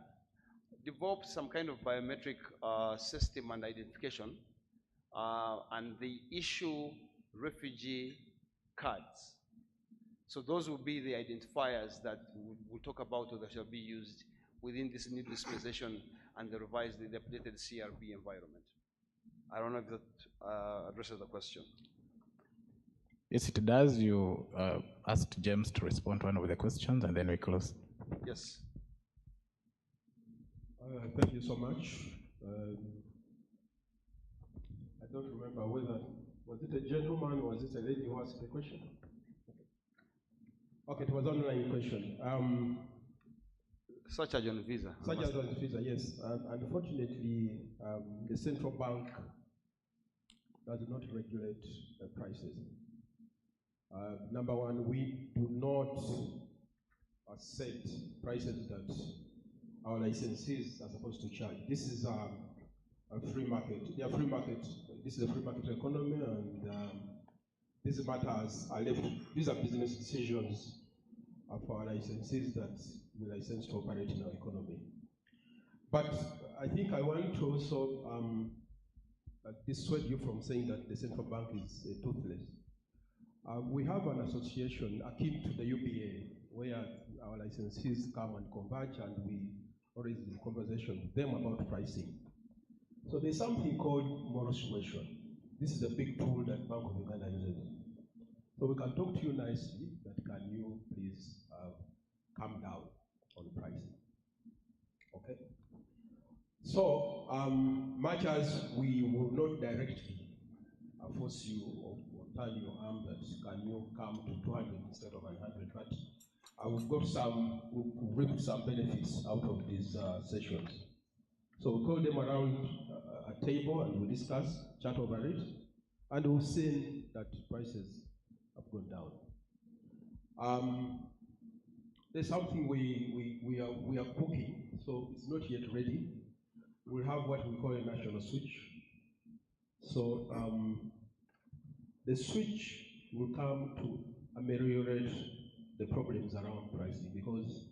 developed some kind of biometric system and identification, and they issue refugee cards. So those will be the identifiers that we'll talk about or that shall be used within this new dispensation and the revised, the updated CRB environment. I don't know if that addresses the question. Yes, it does. You asked James to respond to one of the questions, and then we close. Yes. Thank you so much. I don't remember whether, was it a gentleman or was it a lady who asked the question? Okay, it was an online question. Such as on visa. Such as on visa, yes. Unfortunately, the central bank does not regulate the prices. Number one, we do not set prices that our licensees are supposed to charge. This is a free market. They are free market. This is a free market economy, and these matters are left. These are business decisions for our licensees that we license to operate in our economy. But I think I want to also dissuade you from saying that the central bank is toothless. We have an association akin to the UBA, where our licensees come and converge, and we always in conversation with them about pricing. So there's something called moral suasion. This is a big tool that Bank of Uganda uses. So we can talk to you nicely, that can you please come down on pricing, okay? So much as we will not directly force you or turn your arm that can you come to 200 instead of 100, but we've got some, we've reaped some benefits out of these sessions. So we call them around a table and we discuss, chat over it, and we've seen that prices have gone down. There's something we are cooking, so it's not yet ready. We'll have what we call a national switch. So the switch will come to ameliorate the problems around pricing, because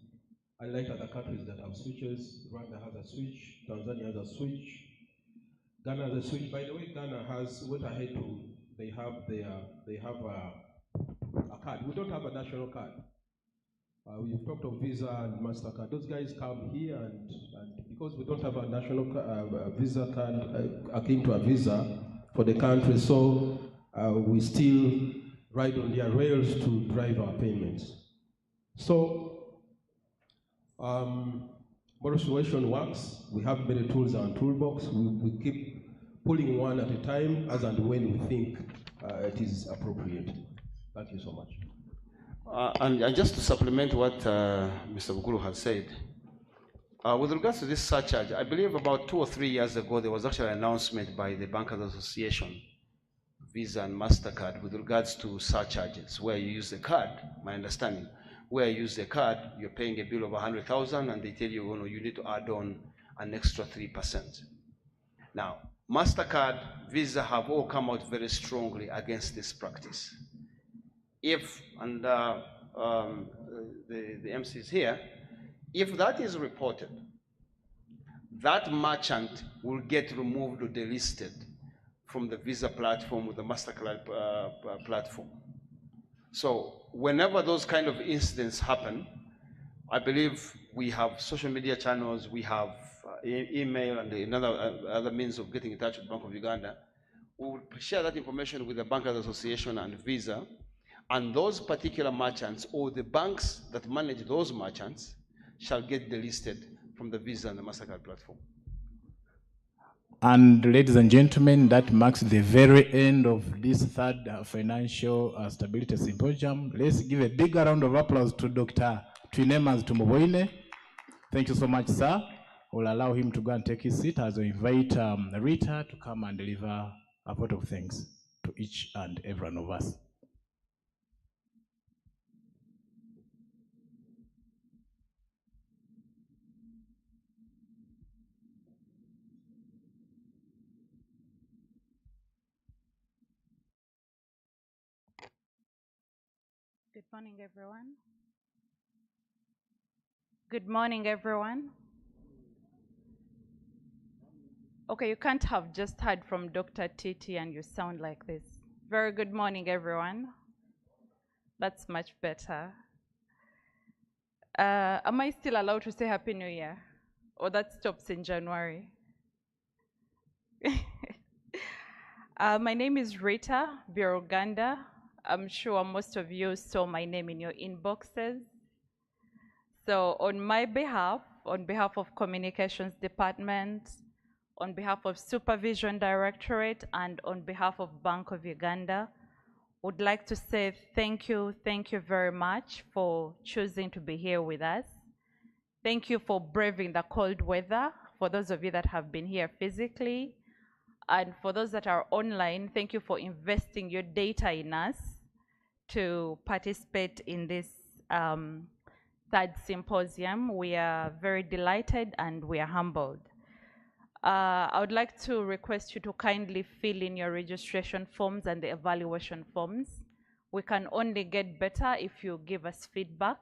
unlike other countries that have switches, Rwanda has a switch, Tanzania has a switch, Ghana has a switch. By the way, Ghana has went ahead to, they have a card. We don't have a national card. We've talked of Visa and MasterCard. Those guys come here, and because we don't have a national Visa card akin to a Visa for the country, so we still ride on their rails to drive our payments. So, moral suasion works. We have many tools in our toolbox. We keep pulling one at a time as and when we think it is appropriate. Thank you so much. And just to supplement what Mr. Bukuru has said, with regards to this surcharge, I believe about 2 or 3 years ago, there was actually an announcement by the Bankers Association, Visa and MasterCard, with regards to surcharges, where you use the card, my understanding, where you use the card, you're paying a bill of 100,000, and they tell you, you need to add on an extra 3%. Now, MasterCard, Visa have all come out very strongly against this practice. If, and the MC is here, if that is reported, that merchant will get removed or delisted from the Visa platform or the MasterCard platform. So whenever those kind of incidents happen, I believe we have social media channels, we have email and other means of getting in touch with Bank of Uganda. We will share that information with the Bankers Association and Visa, and those particular merchants or the banks that manage those merchants shall get delisted from the Visa and the MasterCard platform. And ladies and gentlemen, that marks the very end of this third Financial Stability Symposium. Let's give a big round of applause to Dr. Twinemanzi Tumuboine. Thank you so much, sir. will allow him to go and take his seat as we invite Rita to come and deliver a vote of thanks to each and every one of us. Good morning, everyone. Good morning, everyone. Okay, you can't have just heard from Dr. Titi and you sound like this. Very good morning, everyone. That's much better. Am I still allowed to say Happy New Year? Or that stops in January? My name is Rita Uganda. I'm sure most of you saw my name in your inboxes. So on my behalf, on behalf of Communications Department, on behalf of Supervision Directorate, and on behalf of Bank of Uganda, would like to say thank you very much for choosing to be here with us. Thank you for braving the cold weather, for those of you that have been here physically, and for those that are online, thank you for investing your data in us to participate in this third symposium. We are very delighted and we are humbled. I would like to request you to kindly fill in your registration forms and the evaluation forms. We can only get better if you give us feedback,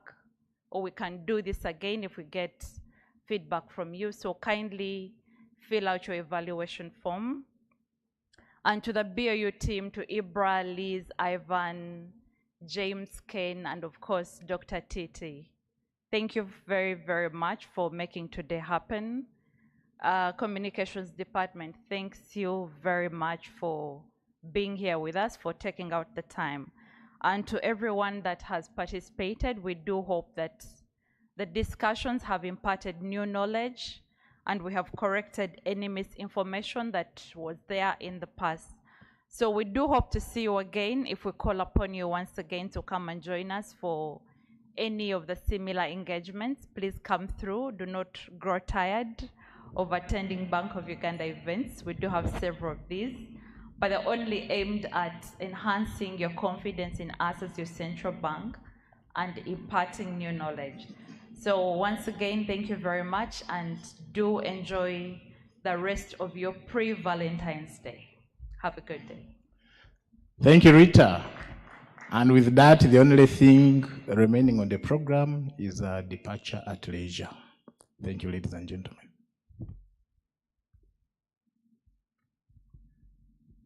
or we can do this again if we get feedback from you. So kindly fill out your evaluation form. And to the BOU team, to Ibra, Liz, Ivan, James, Ken, and of course, Dr. Titi. Thank you very, very much for making today happen. Communications Department thanks you very much for being here with us, for taking out the time. And to everyone that has participated, we do hope that the discussions have imparted new knowledge and we have corrected any misinformation that was there in the past. So we do hope to see you again if we call upon you once again to come and join us for any of the similar engagements. Please come through. Do not grow tired of attending Bank of Uganda events. We do have several of these, but they're only aimed at enhancing your confidence in us as your central bank and imparting new knowledge. So once again, thank you very much and do enjoy the rest of your pre-Valentine's Day. Have a good day. Thank you, Rita. And with that, the only thing remaining on the program is a departure at leisure. Thank you, ladies and gentlemen.